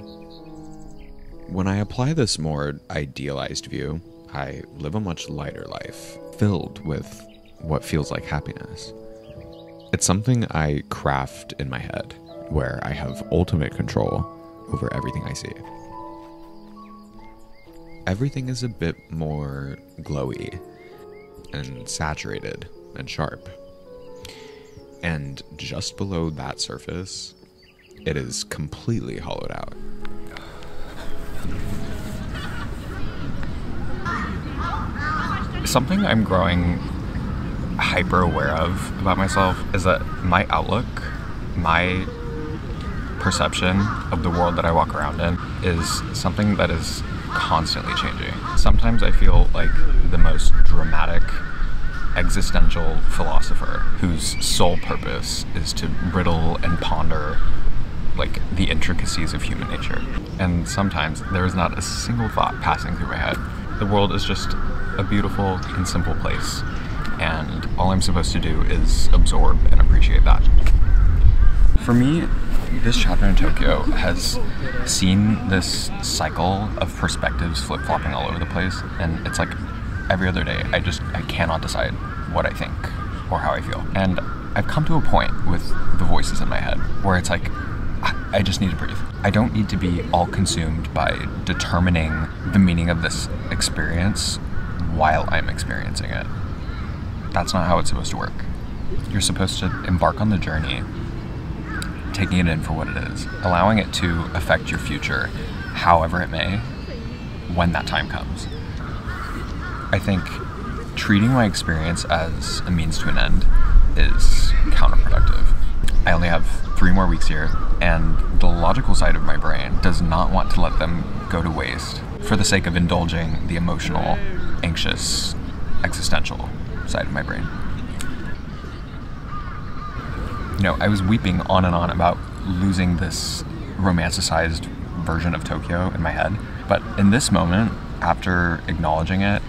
When I apply this more idealized view, I live a much lighter life, filled with what feels like happiness. It's something I craft in my head, where I have ultimate control over everything I see. Everything is a bit more glowy and saturated and sharp. And just below that surface, it is completely hollowed out. Something I'm growing hyper aware of about myself is that my outlook, my perception of the world that I walk around in is something that is constantly changing. Sometimes I feel like the most dramatic existential philosopher whose sole purpose is to riddle and ponder like the intricacies of human nature. And sometimes there is not a single thought passing through my head. The world is just a beautiful and simple place, and all I'm supposed to do is absorb and appreciate that. For me, this chapter in Tokyo has seen this cycle of perspectives flip-flopping all over the place, and it's like every other day, I cannot decide what I think or how I feel. And I've come to a point with the voices in my head where it's like, I just need to breathe. I don't need to be all consumed by determining the meaning of this experience while I'm experiencing it. That's not how it's supposed to work. You're supposed to embark on the journey, taking it in for what it is, allowing it to affect your future however it may when that time comes. I think treating my experience as a means to an end is counterproductive. I only have 3 more weeks here, and the logical side of my brain does not want to let them go to waste for the sake of indulging the emotional, anxious, existential side of my brain. You know, I was weeping on and on about losing this romanticized version of Tokyo in my head, but in this moment, after acknowledging it,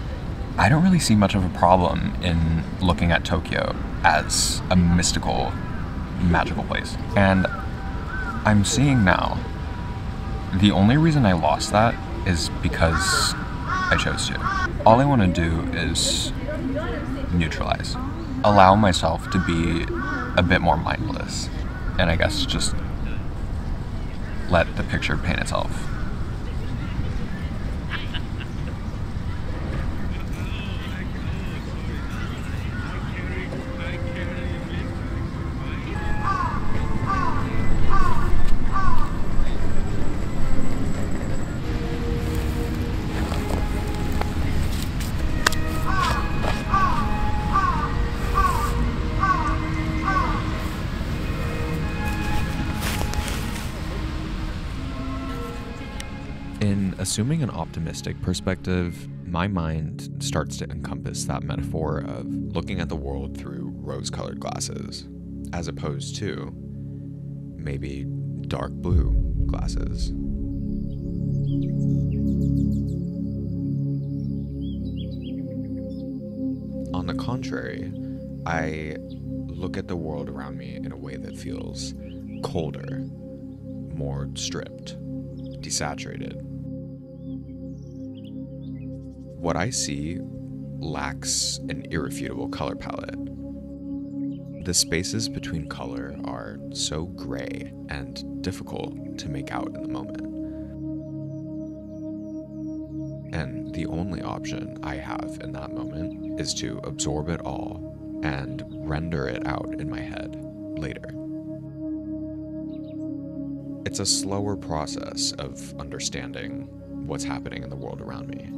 I don't really see much of a problem in looking at Tokyo as a mystical, magical place. And I'm seeing now, the only reason I lost that is because I chose to. All I want to do is neutralize. Allow myself to be a bit more mindless. And I guess just let the picture paint itself. In assuming an optimistic perspective, my mind starts to encompass that metaphor of looking at the world through rose-colored glasses, as opposed to maybe dark blue glasses. On the contrary, I look at the world around me in a way that feels colder, more stripped, desaturated. What I see lacks an irrefutable color palette. The spaces between color are so gray and difficult to make out in the moment. And the only option I have in that moment is to absorb it all and render it out in my head later. It's a slower process of understanding what's happening in the world around me,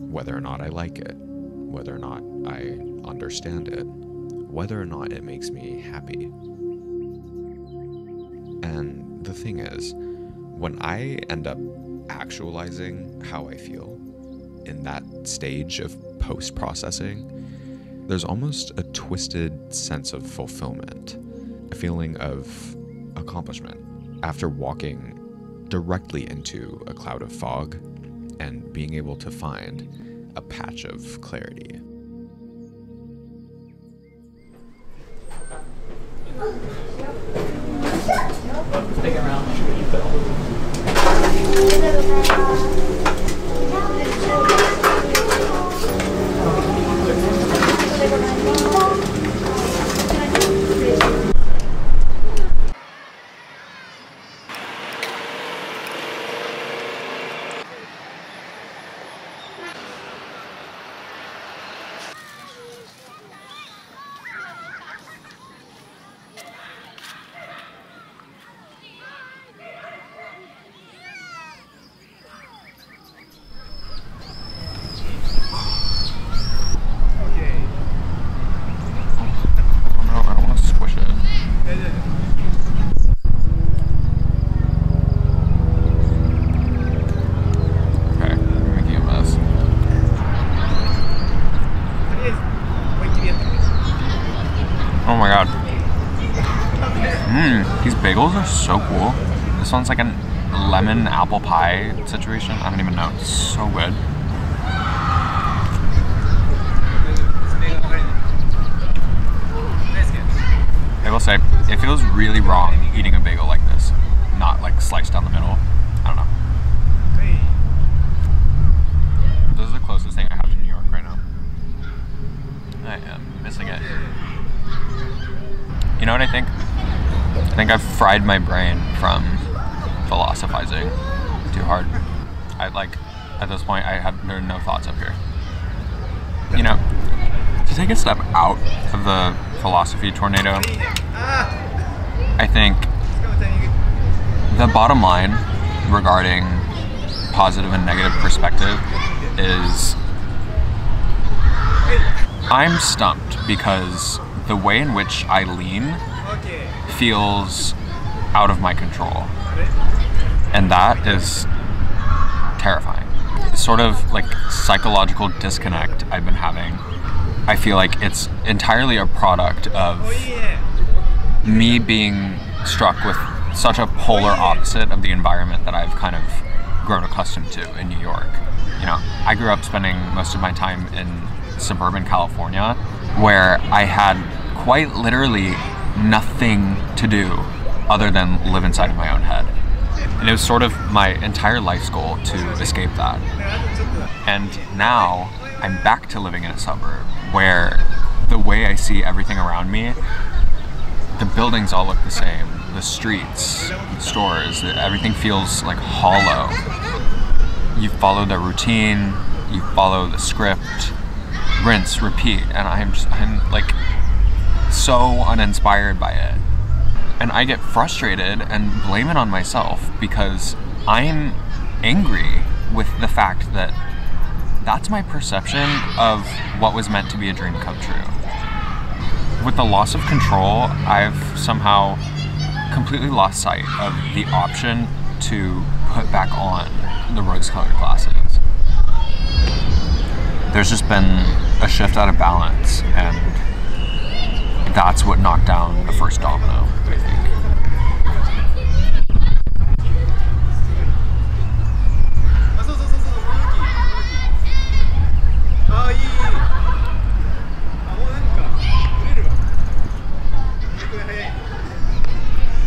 whether or not I like it, whether or not I understand it, whether or not it makes me happy. And the thing is, when I end up actualizing how I feel in that stage of post-processing, there's almost a twisted sense of fulfillment, a feeling of accomplishment after walking directly into a cloud of fog and being able to find a patch of clarity. Stick around. Oh my god. These bagels are so cool. This one's like a lemon apple pie situation. I don't even know. It's so good. I will say, it feels really wrong eating a bagel like this. Not like sliced down the middle. I don't know. This is the closest thing I have to New York right now. think I've fried my brain from philosophizing too hard. At this point, there are no thoughts up here. You know, to take a step out of the philosophy tornado, I think the bottom line regarding positive and negative perspective is I'm stumped because the way in which I lean feels out of my control. And that is terrifying. Sort of like psychological disconnect I've been having. I feel like it's entirely a product of me being struck with such a polar opposite of the environment that I've kind of grown accustomed to in New York. You know, I grew up spending most of my time in suburban California, where I had quite literally nothing to do other than live inside of my own head. And it was sort of my entire life's goal to escape that. And now I'm back to living in a suburb where the way I see everything around me, the buildings all look the same, the streets, the stores, everything feels like hollow. You follow the routine, you follow the script, rinse, repeat, and I'm like so uninspired by it. And I get frustrated and blame it on myself because I'm angry with the fact that that's my perception of what was meant to be a dream come true. With the loss of control, I've somehow completely lost sight of the option to put back on the rose-colored glasses. There's just been a shift out of balance, and that's what knocked down the first domino, I think.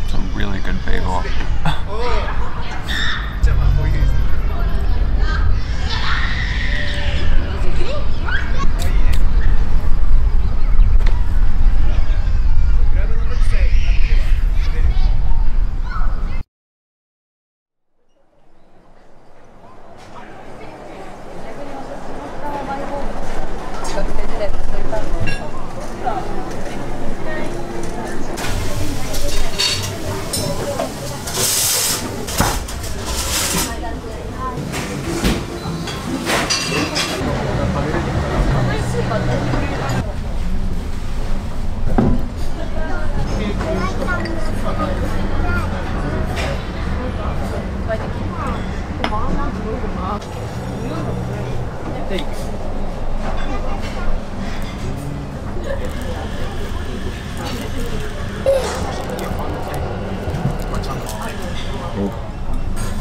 It's a really good bagel.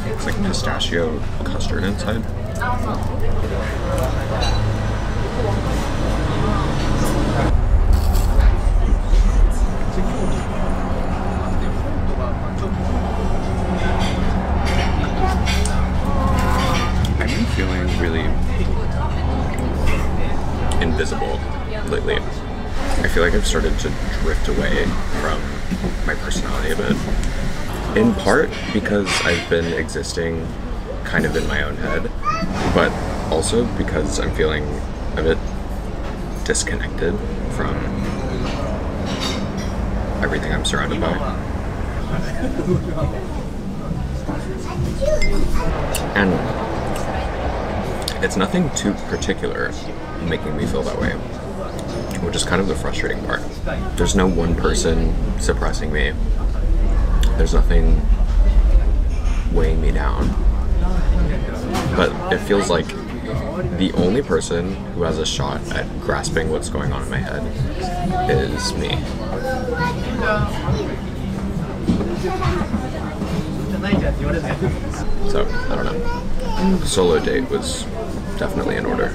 It's like pistachio custard inside. I've been feeling really invisible lately. I feel like I've started to drift away from my personality a bit. In part because I've been existing kind of in my own head, but also because I'm feeling a bit disconnected from everything I'm surrounded by. And it's nothing too particular making me feel that way, which is kind of the frustrating part. There's no one person suppressing me. There's nothing weighing me down. But it feels like the only person who has a shot at grasping what's going on in my head is me. So, I don't know. A solo date was definitely in order.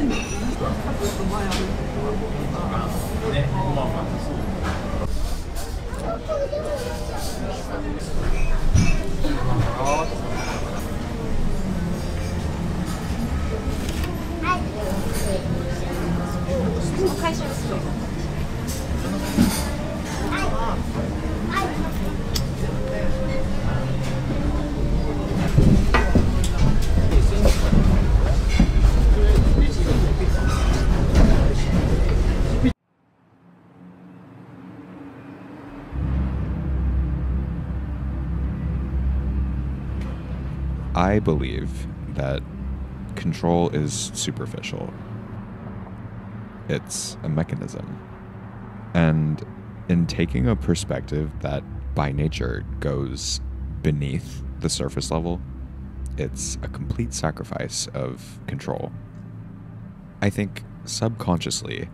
I believe that control is superficial. It's a mechanism. And in taking a perspective that by nature goes beneath the surface level, it's a complete sacrifice of control. I think subconsciously,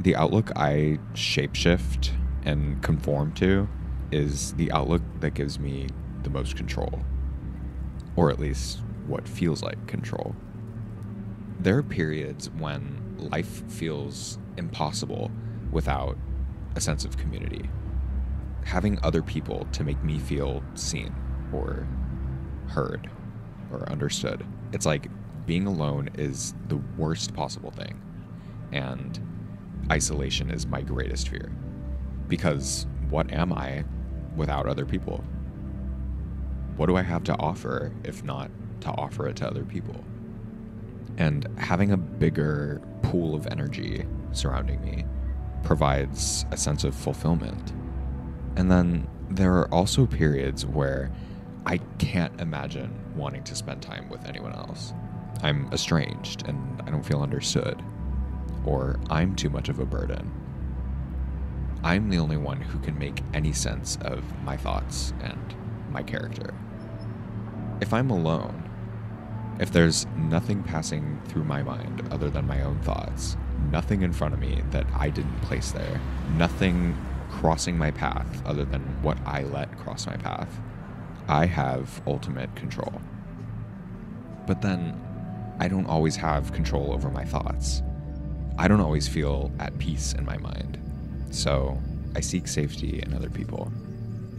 the outlook I shapeshift and conform to is the outlook that gives me the most control, or at least what feels like control. There are periods when life feels impossible without a sense of community. Having other people to make me feel seen or heard or understood. It's like being alone is the worst possible thing, and isolation is my greatest fear. Because what am I without other people? What do I have to offer if not to offer it to other people? And having a bigger pool of energy surrounding me provides a sense of fulfillment. And then there are also periods where I can't imagine wanting to spend time with anyone else. I'm estranged and I don't feel understood, or I'm too much of a burden. I'm the only one who can make any sense of my thoughts and my character. If I'm alone, if there's nothing passing through my mind other than my own thoughts, nothing in front of me that I didn't place there, nothing crossing my path other than what I let cross my path, I have ultimate control. But then, I don't always have control over my thoughts. I don't always feel at peace in my mind. So, I seek safety in other people.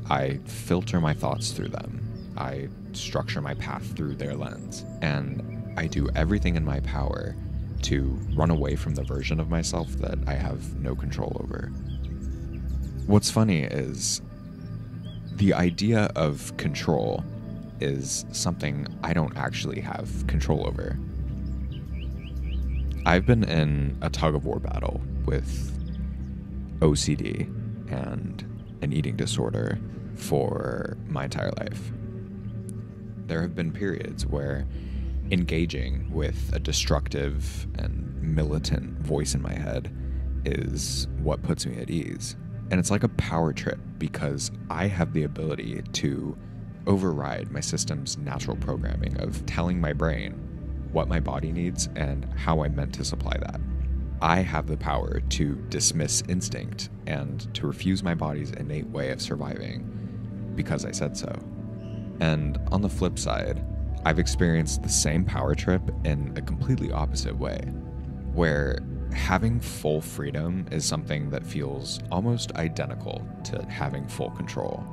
I filter my thoughts through them. I structure my path through their lens. And I do everything in my power to run away from the version of myself that I have no control over. What's funny is the idea of control is something I don't actually have control over. I've been in a tug-of-war battle with OCD and an eating disorder for my entire life. There have been periods where engaging with a destructive and militant voice in my head is what puts me at ease. And it's like a power trip because I have the ability to override my system's natural programming of telling my brain what my body needs and how I'm meant to supply that. I have the power to dismiss instinct and to refuse my body's innate way of surviving because I said so. And on the flip side, I've experienced the same power trip in a completely opposite way, where having full freedom is something that feels almost identical to having full control.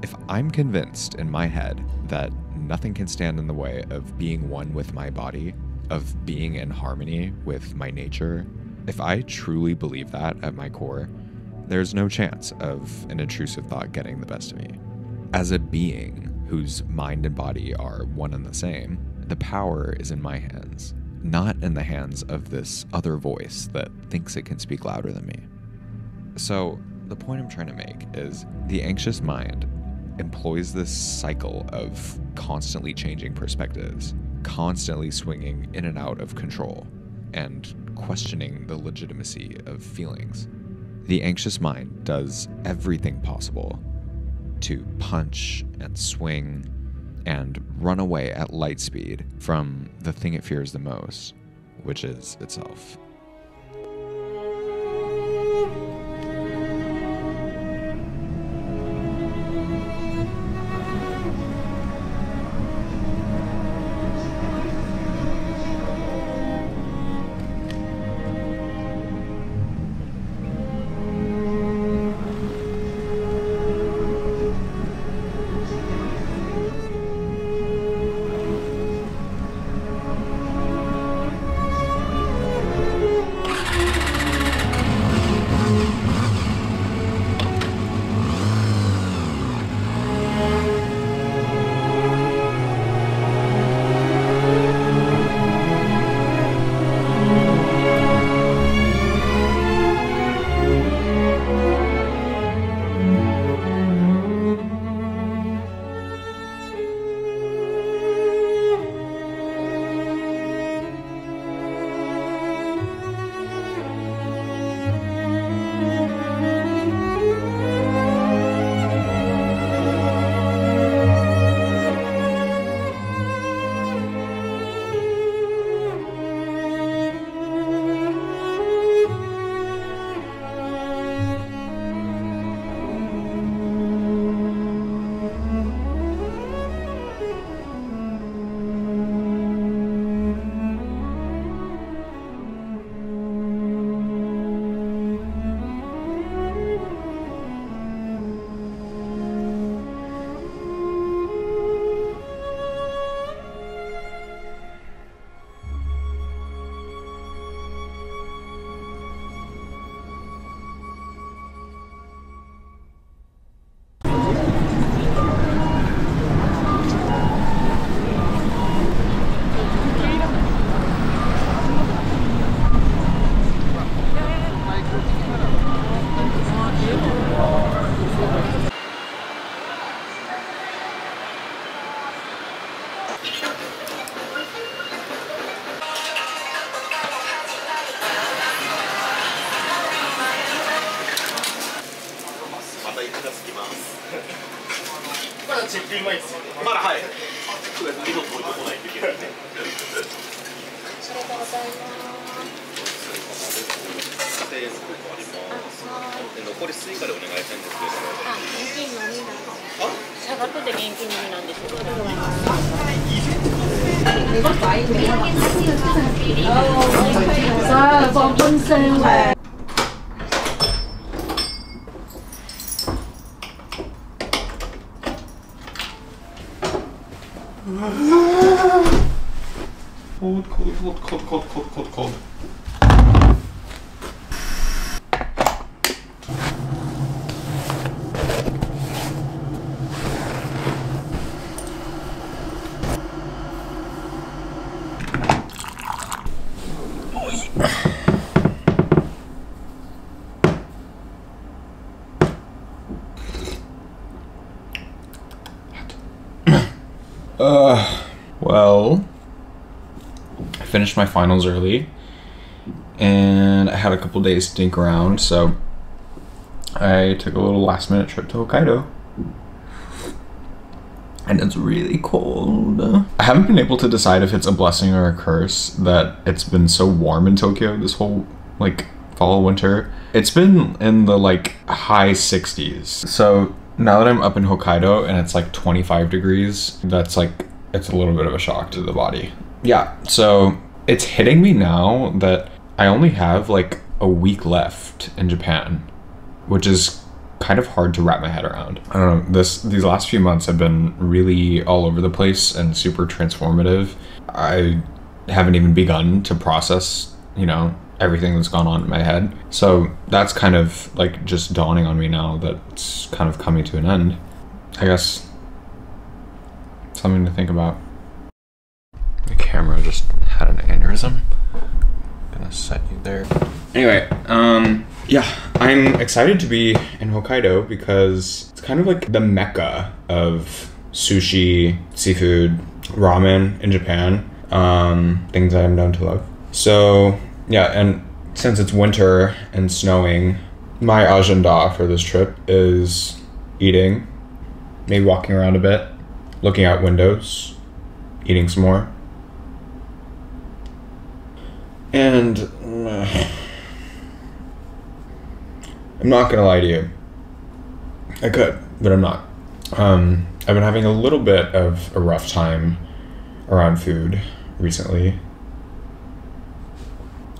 If I'm convinced in my head that nothing can stand in the way of being one with my body, of being in harmony with my nature, if I truly believe that at my core, there's no chance of an intrusive thought getting the best of me. As a being whose mind and body are one and the same, the power is in my hands, not in the hands of this other voice that thinks it can speak louder than me. So the point I'm trying to make is the anxious mind employs this cycle of constantly changing perspectives, constantly swinging in and out of control, and questioning the legitimacy of feelings. The anxious mind does everything possible to punch and swing and run away at light speed from the thing it fears the most, which is itself. Cold. Well, I finished my finals early, and I had a couple days to dink around, so I took a little last-minute trip to Hokkaido. And it's really cold. I haven't been able to decide if it's a blessing or a curse that it's been so warm in Tokyo this whole, like, fall, winter. It's been in the, like, high 60s. So now that I'm up in Hokkaido and it's like 25 degrees, that's like, it's a little bit of a shock to the body. Yeah, so it's hitting me now that I only have like a week left in Japan, which is kind of hard to wrap my head around. I don't know, these last few months have been really all over the place and super transformative. I haven't even begun to process, you know, everything that's gone on in my head. So that's kind of like just dawning on me now that it's kind of coming to an end. I guess something to think about. The camera just had an aneurysm. I'm gonna set you there. Anyway, yeah, I'm excited to be in Hokkaido because it's kind of like the mecca of sushi, seafood, ramen in Japan, things that I'm known to love. So yeah, and since it's winter and snowing, my agenda for this trip is eating, maybe walking around a bit, looking out windows, eating some more. And I'm not gonna lie to you. I could, but I'm not. I've been having a little bit of a rough time around food recently.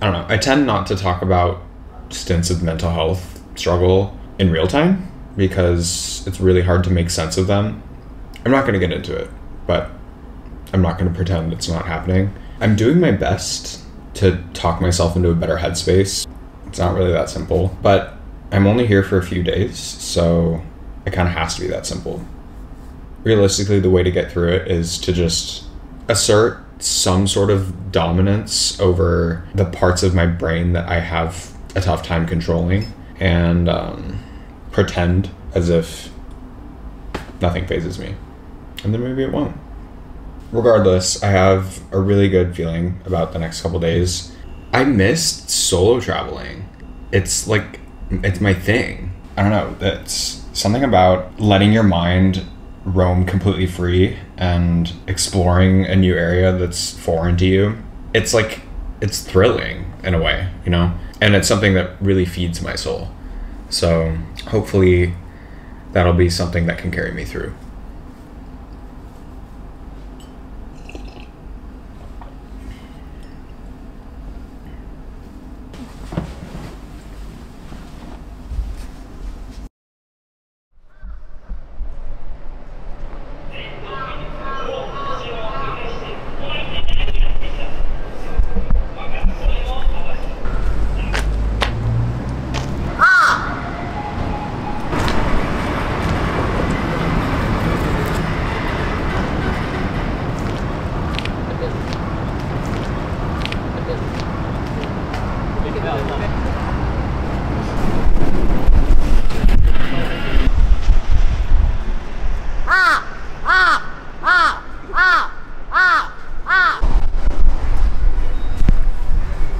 I don't know. I tend not to talk about stints of mental health struggle in real time because it's really hard to make sense of them. I'm not gonna get into it, but I'm not gonna pretend it's not happening. I'm doing my best to talk myself into a better headspace. It's not really that simple, but I'm only here for a few days, so it kind of has to be that simple. Realistically, the way to get through it is to just assert some sort of dominance over the parts of my brain that I have a tough time controlling and pretend as if nothing phases me. And then maybe it won't. Regardless, I have a really good feeling about the next couple days. I missed solo traveling. It's like, it's my thing. I don't know, that's something about letting your mind roam completely free and exploring a new area that's foreign to you. It's like, it's thrilling in a way, you know? And it's something that really feeds my soul. So hopefully that'll be something that can carry me through.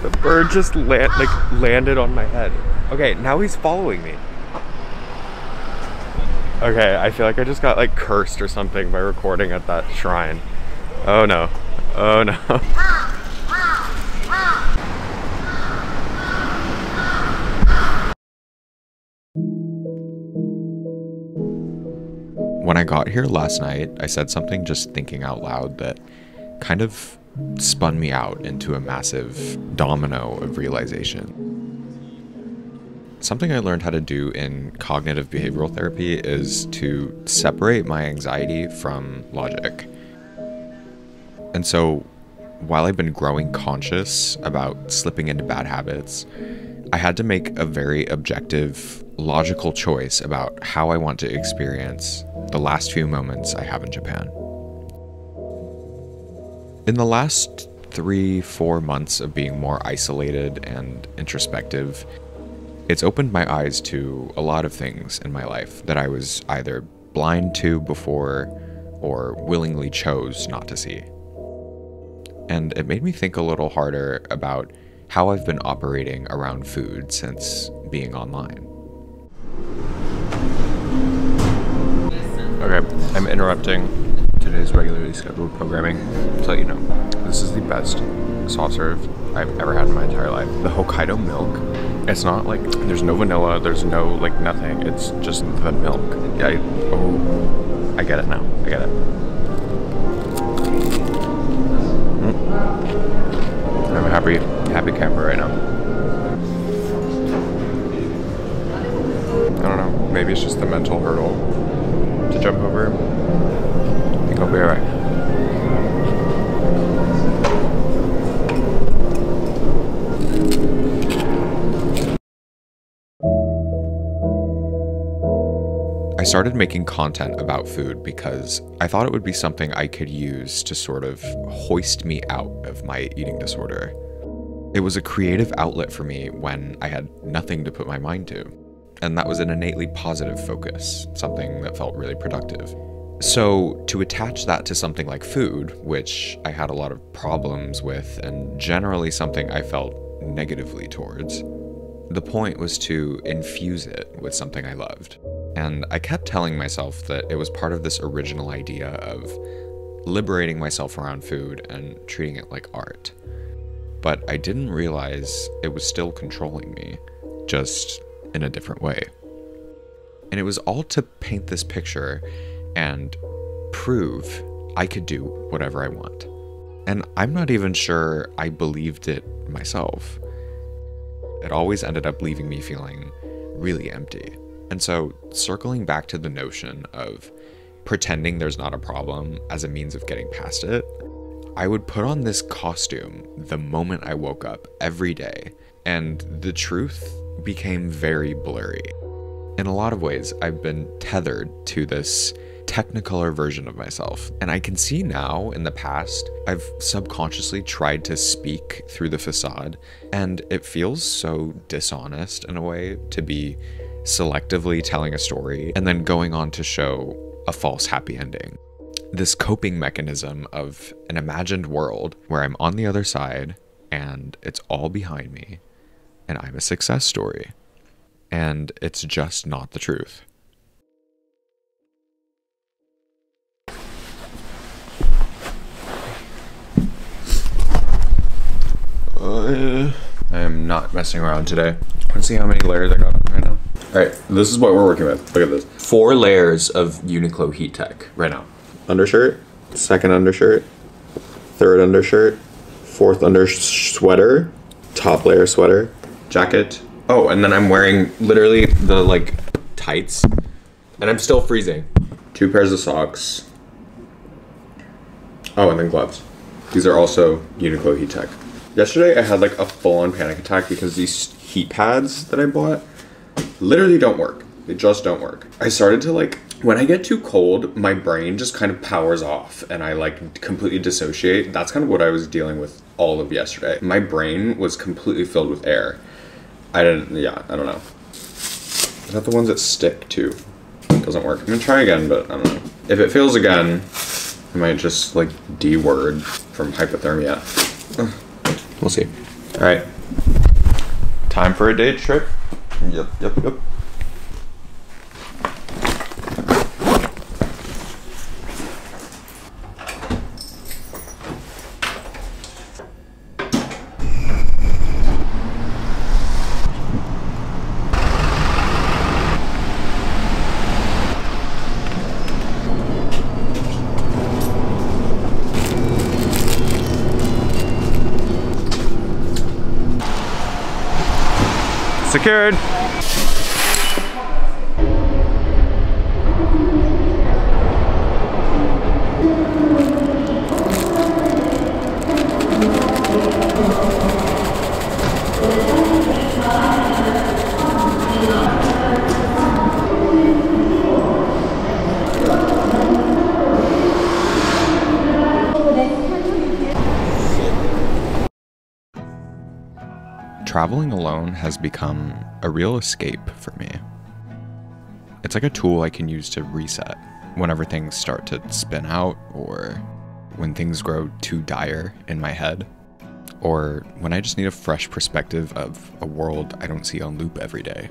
The bird just landed on my head. Okay, now he's following me. Okay, I feel like I just got like cursed or something by recording at that shrine. Oh no. Oh no. When I got here last night, I said something just thinking out loud that kind of spun me out into a massive domino of realization. Something I learned how to do in cognitive behavioral therapy is to separate my anxiety from logic. And so, while I've been growing conscious about slipping into bad habits, I had to make a very objective, logical choice about how I want to experience the last few moments I have in Japan. In the last 3-4 months of being more isolated and introspective, it's opened my eyes to a lot of things in my life that I was either blind to before or willingly chose not to see. And it made me think a little harder about how I've been operating around food since being online. Okay, I'm interrupting today's regularly scheduled programming to let you know this is the best soft serve I've ever had in my entire life. The Hokkaido milk, it's not like, there's no vanilla, there's no like nothing, it's just the milk. I get it now, I get it. I'm a happy camper right now. I don't know, maybe it's just the mental hurdle to jump over. I think I'll be alright. I started making content about food because I thought it would be something I could use to sort of hoist me out of my eating disorder. It was a creative outlet for me when I had nothing to put my mind to. And that was an innately positive focus, something that felt really productive. So to attach that to something like food, which I had a lot of problems with and generally something I felt negatively towards, the point was to infuse it with something I loved. And I kept telling myself that it was part of this original idea of liberating myself around food and treating it like art. But I didn't realize it was still controlling me, just in a different way. And it was all to paint this picture and prove I could do whatever I want. And I'm not even sure I believed it myself. It always ended up leaving me feeling really empty. And so, circling back to the notion of pretending there's not a problem as a means of getting past it, I would put on this costume the moment I woke up every day, and the truth became very blurry. In a lot of ways, I've been tethered to this technicolor version of myself, and I can see now in the past, I've subconsciously tried to speak through the facade, and it feels so dishonest in a way to be selectively telling a story and then going on to show a false happy ending. This coping mechanism of an imagined world where I'm on the other side and it's all behind me and I'm a success story. And it's just not the truth. I am not messing around today. Let's see how many layers I got on right now. Alright, this is what we're working with. Look at this. 4 layers of Uniqlo Heat Tech right now. Undershirt, second undershirt, third undershirt, fourth sweater, top layer sweater, jacket. Oh, and then I'm wearing literally the like tights, and I'm still freezing. 2 pairs of socks. Oh, and then gloves. These are also Uniqlo Heat Tech. Yesterday I had like a full-on panic attack because these heat pads that I bought literally don't work. They just don't work. I started to like, when I get too cold, my brain just kind of powers off and I like completely dissociate. That's kind of what I was dealing with all of yesterday. My brain was completely filled with air. I don't know. Is that the ones that stick too? It doesn't work. I'm gonna try again, but I don't know. If it fails again, I might just like D-word from hypothermia. We'll see. All right. Time for a day trip. Yep. Secured. Traveling alone has become a real escape for me. It's like a tool I can use to reset whenever things start to spin out, or when things grow too dire in my head, or when I just need a fresh perspective of a world I don't see on loop every day.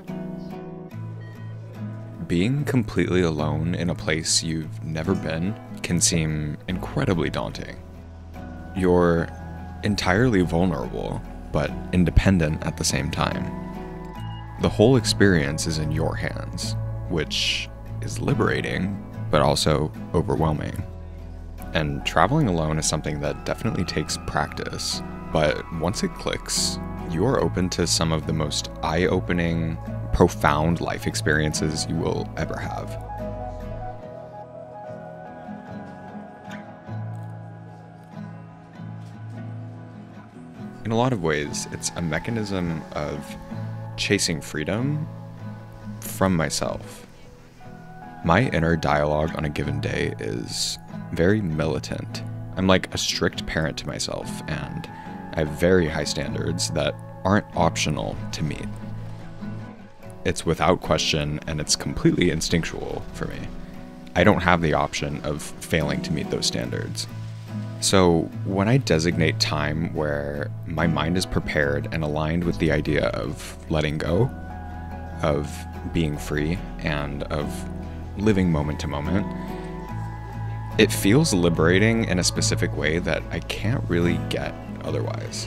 Being completely alone in a place you've never been can seem incredibly daunting. You're entirely vulnerable, but independent at the same time. The whole experience is in your hands, which is liberating, but also overwhelming. And traveling alone is something that definitely takes practice, but once it clicks, you are open to some of the most eye-opening, profound life experiences you will ever have. In a lot of ways, it's a mechanism of chasing freedom from myself. My inner dialogue on a given day is very militant. I'm like a strict parent to myself, and I have very high standards that aren't optional to meet. It's without question, and it's completely instinctual for me. I don't have the option of failing to meet those standards. So when I designate time where my mind is prepared and aligned with the idea of letting go, of being free, and of living moment to moment, it feels liberating in a specific way that I can't really get otherwise.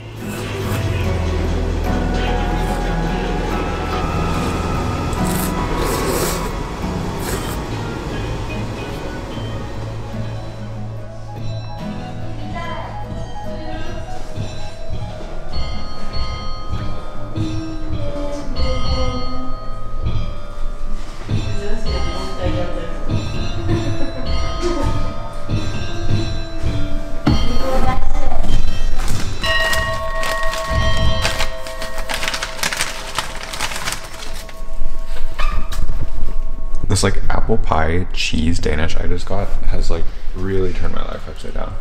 This like apple pie cheese Danish I just got has like really turned my life upside down.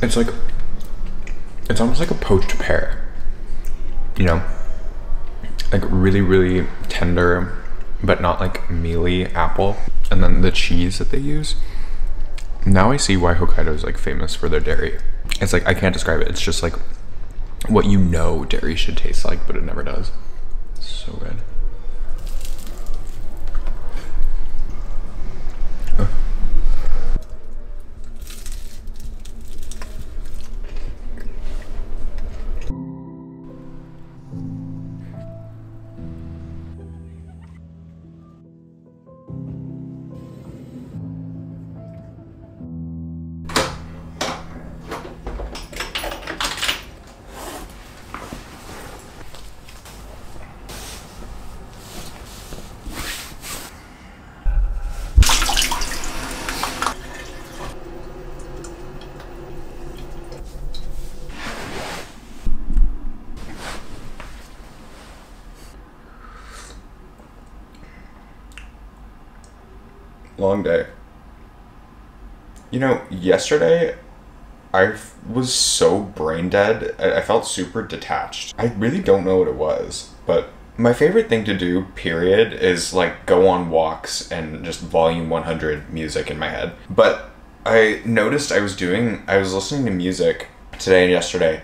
It's like, it's almost like a poached pear, you know? Like really, really tender, but not like mealy apple. And then the cheese that they use. Now I see why Hokkaido is like famous for their dairy. It's like, I can't describe it. It's just like what you know dairy should taste like, but it never does. It's so good. Long day. You know, yesterday I was so brain dead. I felt super detached. I really don't know what it was, but my favorite thing to do, period, is like go on walks and just volume 100 music in my head. But I noticed I was listening to music today and yesterday,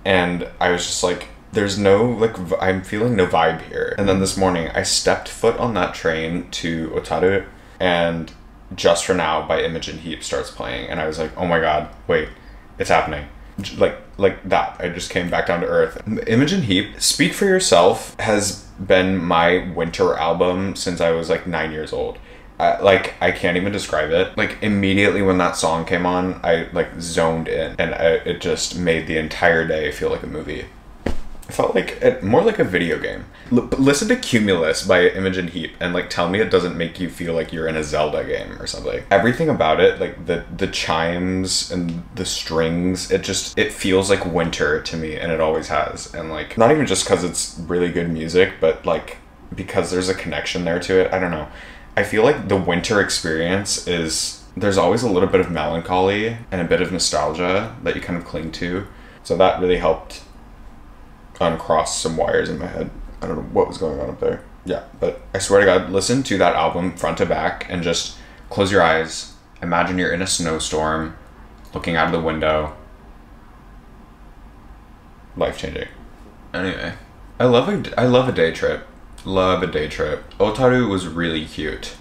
and I was just like, there's no, like, I'm feeling no vibe here. And then this morning I stepped foot on that train to Otaru, and Just For Now by Imogen Heap starts playing, and I was like, oh my god, wait, it's happening. Like that. I just came back down to earth. Imogen Heap, Speak For Yourself, has been my winter album since I was like 9 years old. I can't even describe it. Like immediately when that song came on, I like zoned in, and it just made the entire day feel like a movie. It felt like more like a video game. Listen to Cumulus by Imogen Heap and like tell me it doesn't make you feel like you're in a Zelda game or something. Everything about it, like the chimes and the strings, it feels like winter to me, and it always has. And like not even just because it's really good music, but like because there's a connection there to it. I don't know. I feel like the winter experience there's always a little bit of melancholy and a bit of nostalgia that you kind of cling to. So that really helped uncross some wires in my head. I don't know what was going on up there. Yeah, but I swear to God, listen to that album front to back and just close your eyes. Imagine you're in a snowstorm, looking out of the window. Life-changing. Anyway, I love a day trip. Love a day trip. Otaru was really cute.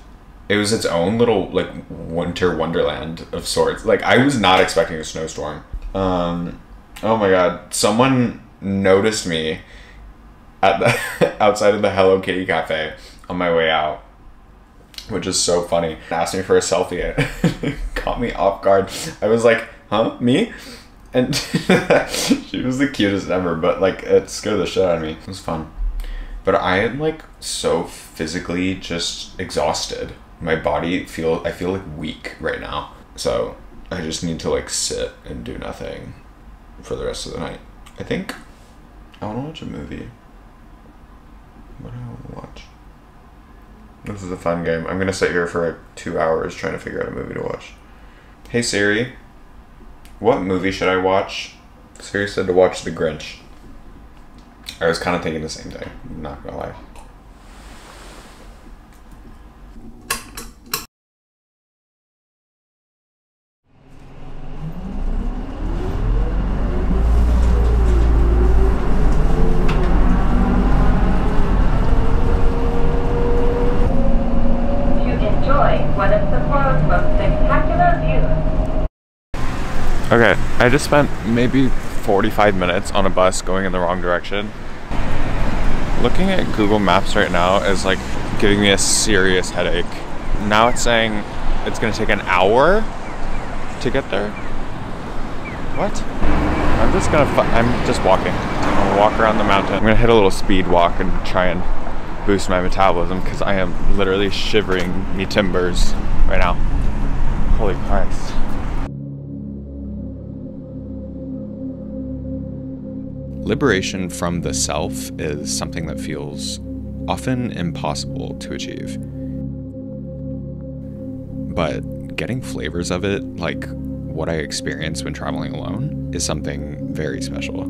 It was its own little like winter wonderland of sorts. Like I was not expecting a snowstorm. Oh my God, someone noticed me at the outside of the Hello Kitty cafe on my way out, which is so funny. Asked me for a selfie and caught me off guard. I was like, huh, me? And she was the cutest ever, but like it scared the shit out of me. It was fun. But I am like so physically just exhausted. My body I feel like weak right now. So I just need to like sit and do nothing for the rest of the night. I think I want to watch a movie. What do I want to watch? This is a fun game. I'm going to sit here for like 2 hours trying to figure out a movie to watch. Hey Siri, what movie should I watch? Siri said to watch The Grinch. I was kind of thinking the same thing, I'm not going to lie. Okay, I just spent maybe 45 minutes on a bus going in the wrong direction. Looking at Google Maps right now is like giving me a serious headache. Now it's saying it's gonna take an hour to get there. What? I'm just walking. I'm gonna walk around the mountain. I'm gonna hit a little speed walk and try and boost my metabolism because I am literally shivering me timbers right now. Holy Christ. Liberation from the self is something that feels often impossible to achieve. But getting flavors of it, like what I experience when traveling alone, is something very special.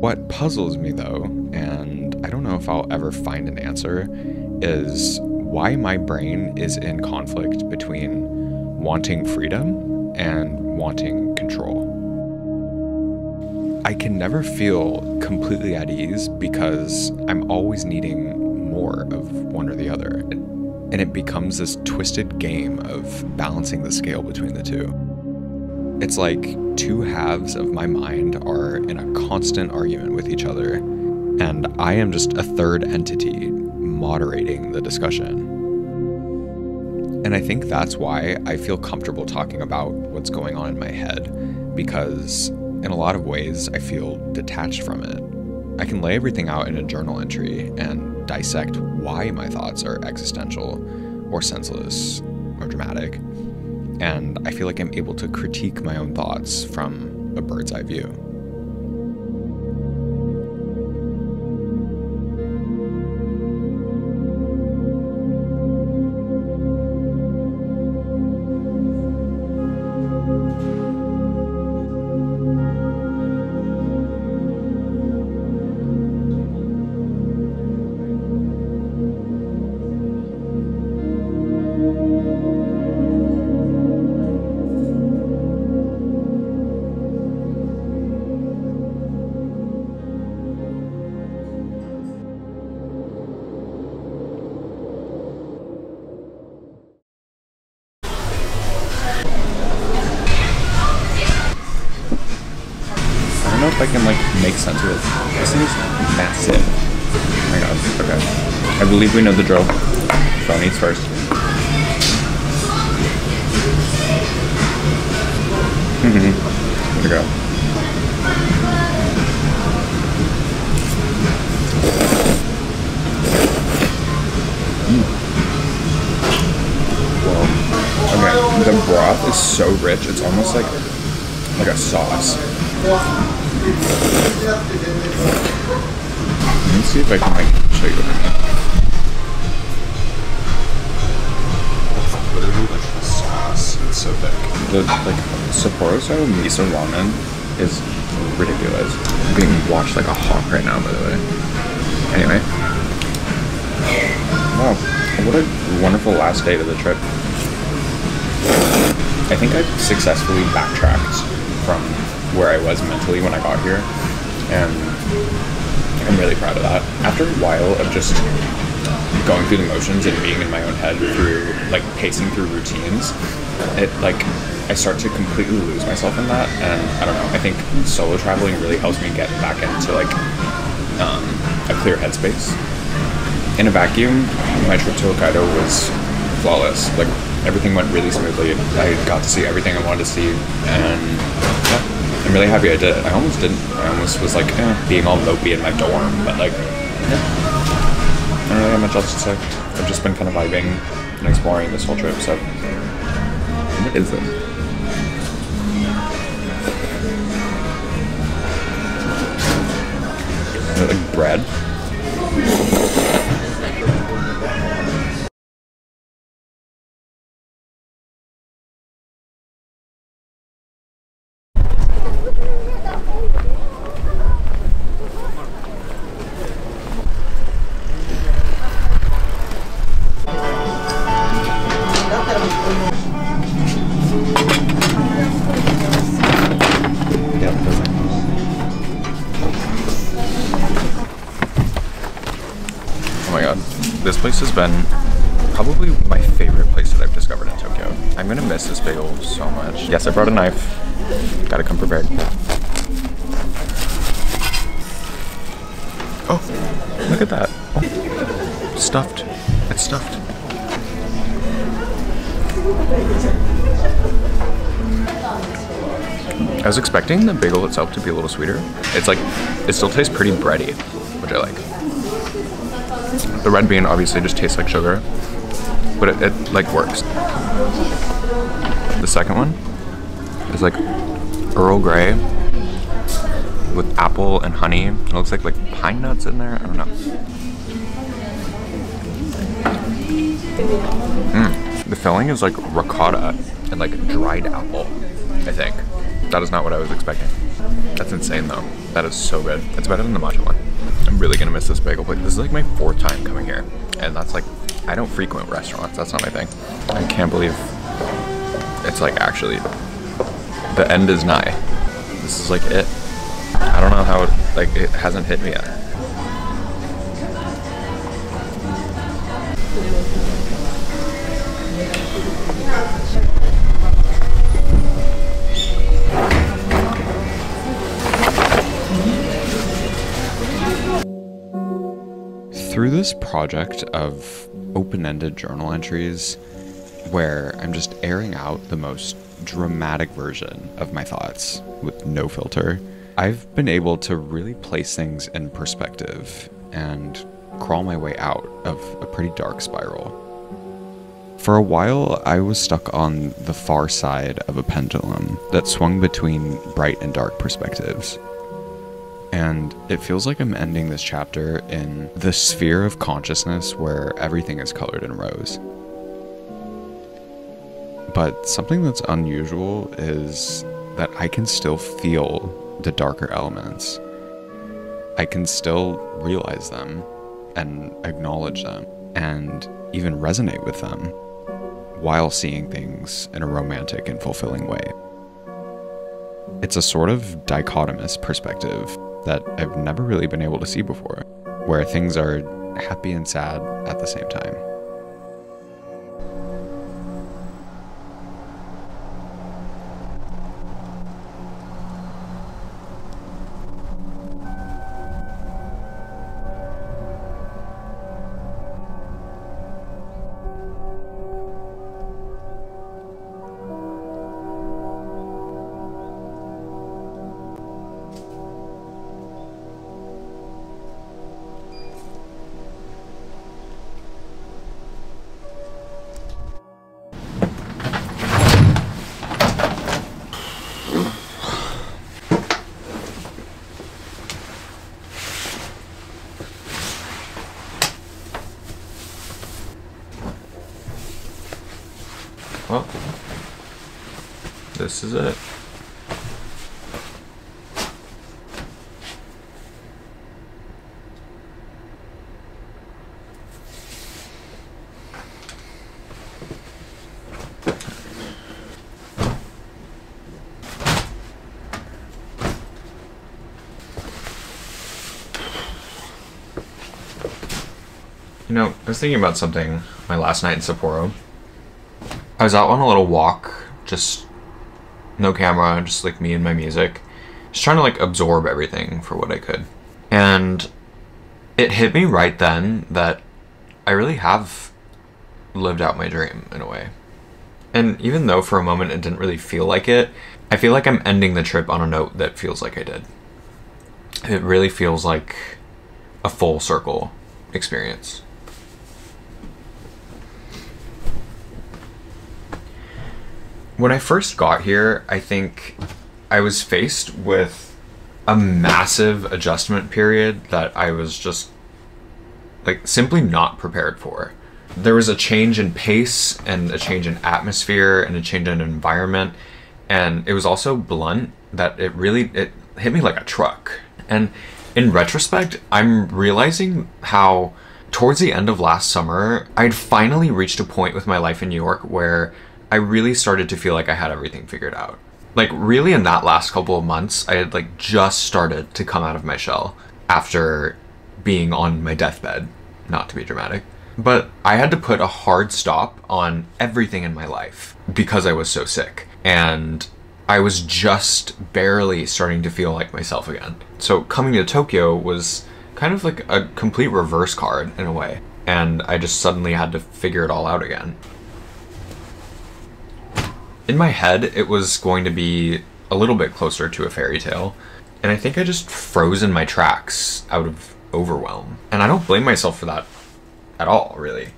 What puzzles me though, and I don't know if I'll ever find an answer, is why my brain is in conflict between wanting freedom and wanting control. I can never feel completely at ease because I'm always needing more of one or the other. And it becomes this twisted game of balancing the scale between the two. It's like two halves of my mind are in a constant argument with each other, and I am just a third entity moderating the discussion. And I think that's why I feel comfortable talking about what's going on in my head, because in a lot of ways, I feel detached from it. I can lay everything out in a journal entry and dissect why my thoughts are existential or senseless or dramatic. And I feel like I'm able to critique my own thoughts from a bird's eye view. I don't know if I can like make sense of it. This thing is massive. Oh my god, okay. I believe we know the drill. Phone eats first. Here we go. Whoa. Okay, the broth is so rich, it's almost like a sauce. Let me see if I can like show you what I mean. It's literally like a sauce. It's so thick. The like Sapporo style miso ramen is ridiculous. I'm being watched like a hawk right now, by the way. Anyway. Wow, what a wonderful last day to the trip. I think I've successfully backtracked from where I was mentally when I got here, and I'm really proud of that. After a while of just going through the motions and being in my own head through, like, pacing through routines, it, like, I start to completely lose myself in that, and I don't know, I think solo traveling really helps me get back into, like, a clear headspace. In a vacuum, my trip to Hokkaido was flawless. Like, everything went really smoothly. I got to see everything I wanted to see, and yeah, I'm really happy I did it. I almost didn't. I almost was like, being all mopey in my dorm, but like, yeah. I don't really have much else to say. I've just been kind of vibing and exploring this whole trip, so. What is this? Is it like bread? Oh my god, this place has been probably my favorite place that I've discovered in Tokyo. I'm gonna miss this bagel so much. Yes, I brought a knife. Gotta come prepared. Oh, look at that. Oh, stuffed. It's stuffed. I was expecting the bagel itself to be a little sweeter. It's like, it still tastes pretty bready, which I like. The red bean obviously just tastes like sugar, but it like works. The second one is like Earl Grey with apple and honey. It looks like pine nuts in there. I don't know. The filling is like ricotta and like dried apple, I think. That is not what I was expecting. That's insane though. That is so good. It's better than the matcha one. I'm really gonna miss this bagel place. This is like my 4th time coming here. And that's like, I don't frequent restaurants. That's not my thing. I can't believe it's like actually, the end is nigh. This is like it. I don't know how it hasn't hit me yet. Through this project of open-ended journal entries, where I'm just airing out the most dramatic version of my thoughts with no filter, I've been able to really place things in perspective and crawl my way out of a pretty dark spiral. For a while, I was stuck on the far side of a pendulum that swung between bright and dark perspectives. And it feels like I'm ending this chapter in the sphere of consciousness where everything is colored in rose. But something that's unusual is that I can still feel the darker elements. I can still realize them and acknowledge them and even resonate with them while seeing things in a romantic and fulfilling way. It's a sort of dichotomous perspective that I've never really been able to see before, where things are happy and sad at the same time. this is it. You know, I was thinking about something my last night in Sapporo. I was out on a little walk, just no camera, just like me and my music, just trying to like absorb everything for what I could. And it hit me right then that I really have lived out my dream in a way. And even though for a moment it didn't really feel like it, I feel like I'm ending the trip on a note that feels like I did. It really feels like a full circle experience. When I first got here, I think I was faced with a massive adjustment period that I was just like simply not prepared for. There was a change in pace and a change in atmosphere and a change in environment, and it was also blunt that it hit me like a truck. And in retrospect, I'm realizing how towards the end of last summer, I'd finally reached a point with my life in New York where I really started to feel like I had everything figured out. Like really in that last couple of months, I had like just started to come out of my shell after being on my deathbed, not to be dramatic. But I had to put a hard stop on everything in my life because I was so sick. And I was just barely starting to feel like myself again. So coming to Tokyo was kind of like a complete reverse card in a way. And I just suddenly had to figure it all out again. In my head, it was going to be a little bit closer to a fairy tale. And I think I just froze in my tracks out of overwhelm. And I don't blame myself for that at all, really.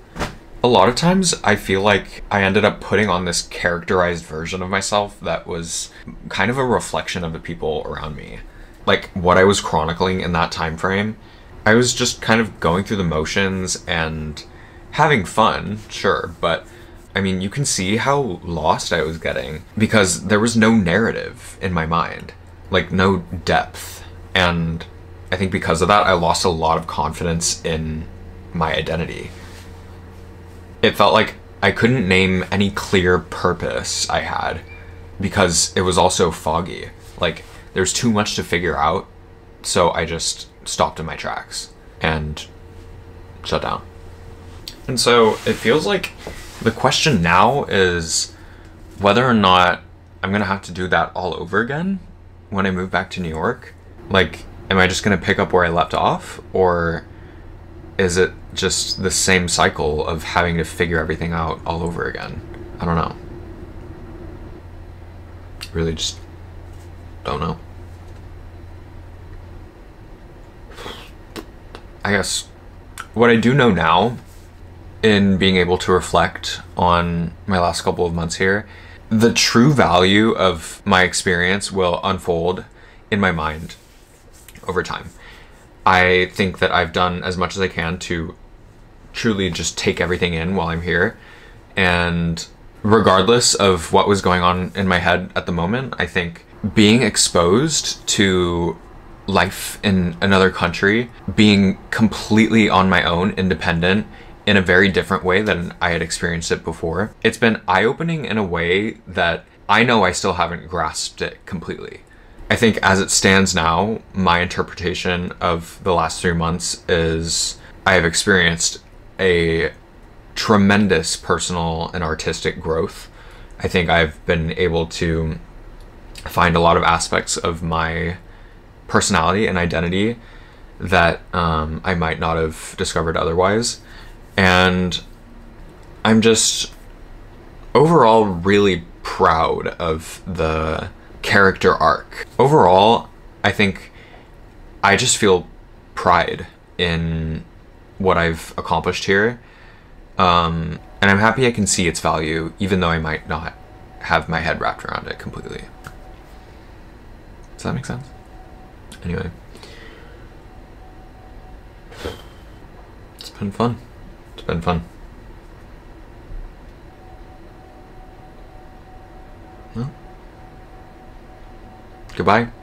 A lot of times I feel like I ended up putting on this characterized version of myself that was kind of a reflection of the people around me. Like what I was chronicling in that time frame, I was just kind of going through the motions and having fun, sure, but I mean, you can see how lost I was getting because there was no narrative in my mind, like no depth. And I think because of that, I lost a lot of confidence in my identity. It felt like I couldn't name any clear purpose I had because it was all so foggy. Like there's too much to figure out. So I just stopped in my tracks and shut down. And so it feels like the question now is whether or not I'm gonna have to do that all over again when I move back to New York. Like, am I just gonna pick up where I left off, or is it just the same cycle of having to figure everything out all over again? I don't know. Really just don't know. I guess what I do know now, in being able to reflect on my last couple of months here, the true value of my experience will unfold in my mind over time. I think that I've done as much as I can to truly just take everything in while I'm here. And regardless of what was going on in my head at the moment, I think being exposed to life in another country, being completely on my own, independent, in a very different way than I had experienced it before, it's been eye-opening in a way that I know I still haven't grasped it completely. I think as it stands now, my interpretation of the last 3 months is I have experienced a tremendous personal and artistic growth. I think I've been able to find a lot of aspects of my personality and identity that I might not have discovered otherwise. And I'm just overall really proud of the character arc. Overall, I think I just feel pride in what I've accomplished here. And I'm happy I can see its value, even though I might not have my head wrapped around it completely. Does that make sense? Anyway. It's been fun. It's been fun. Well, Goodbye.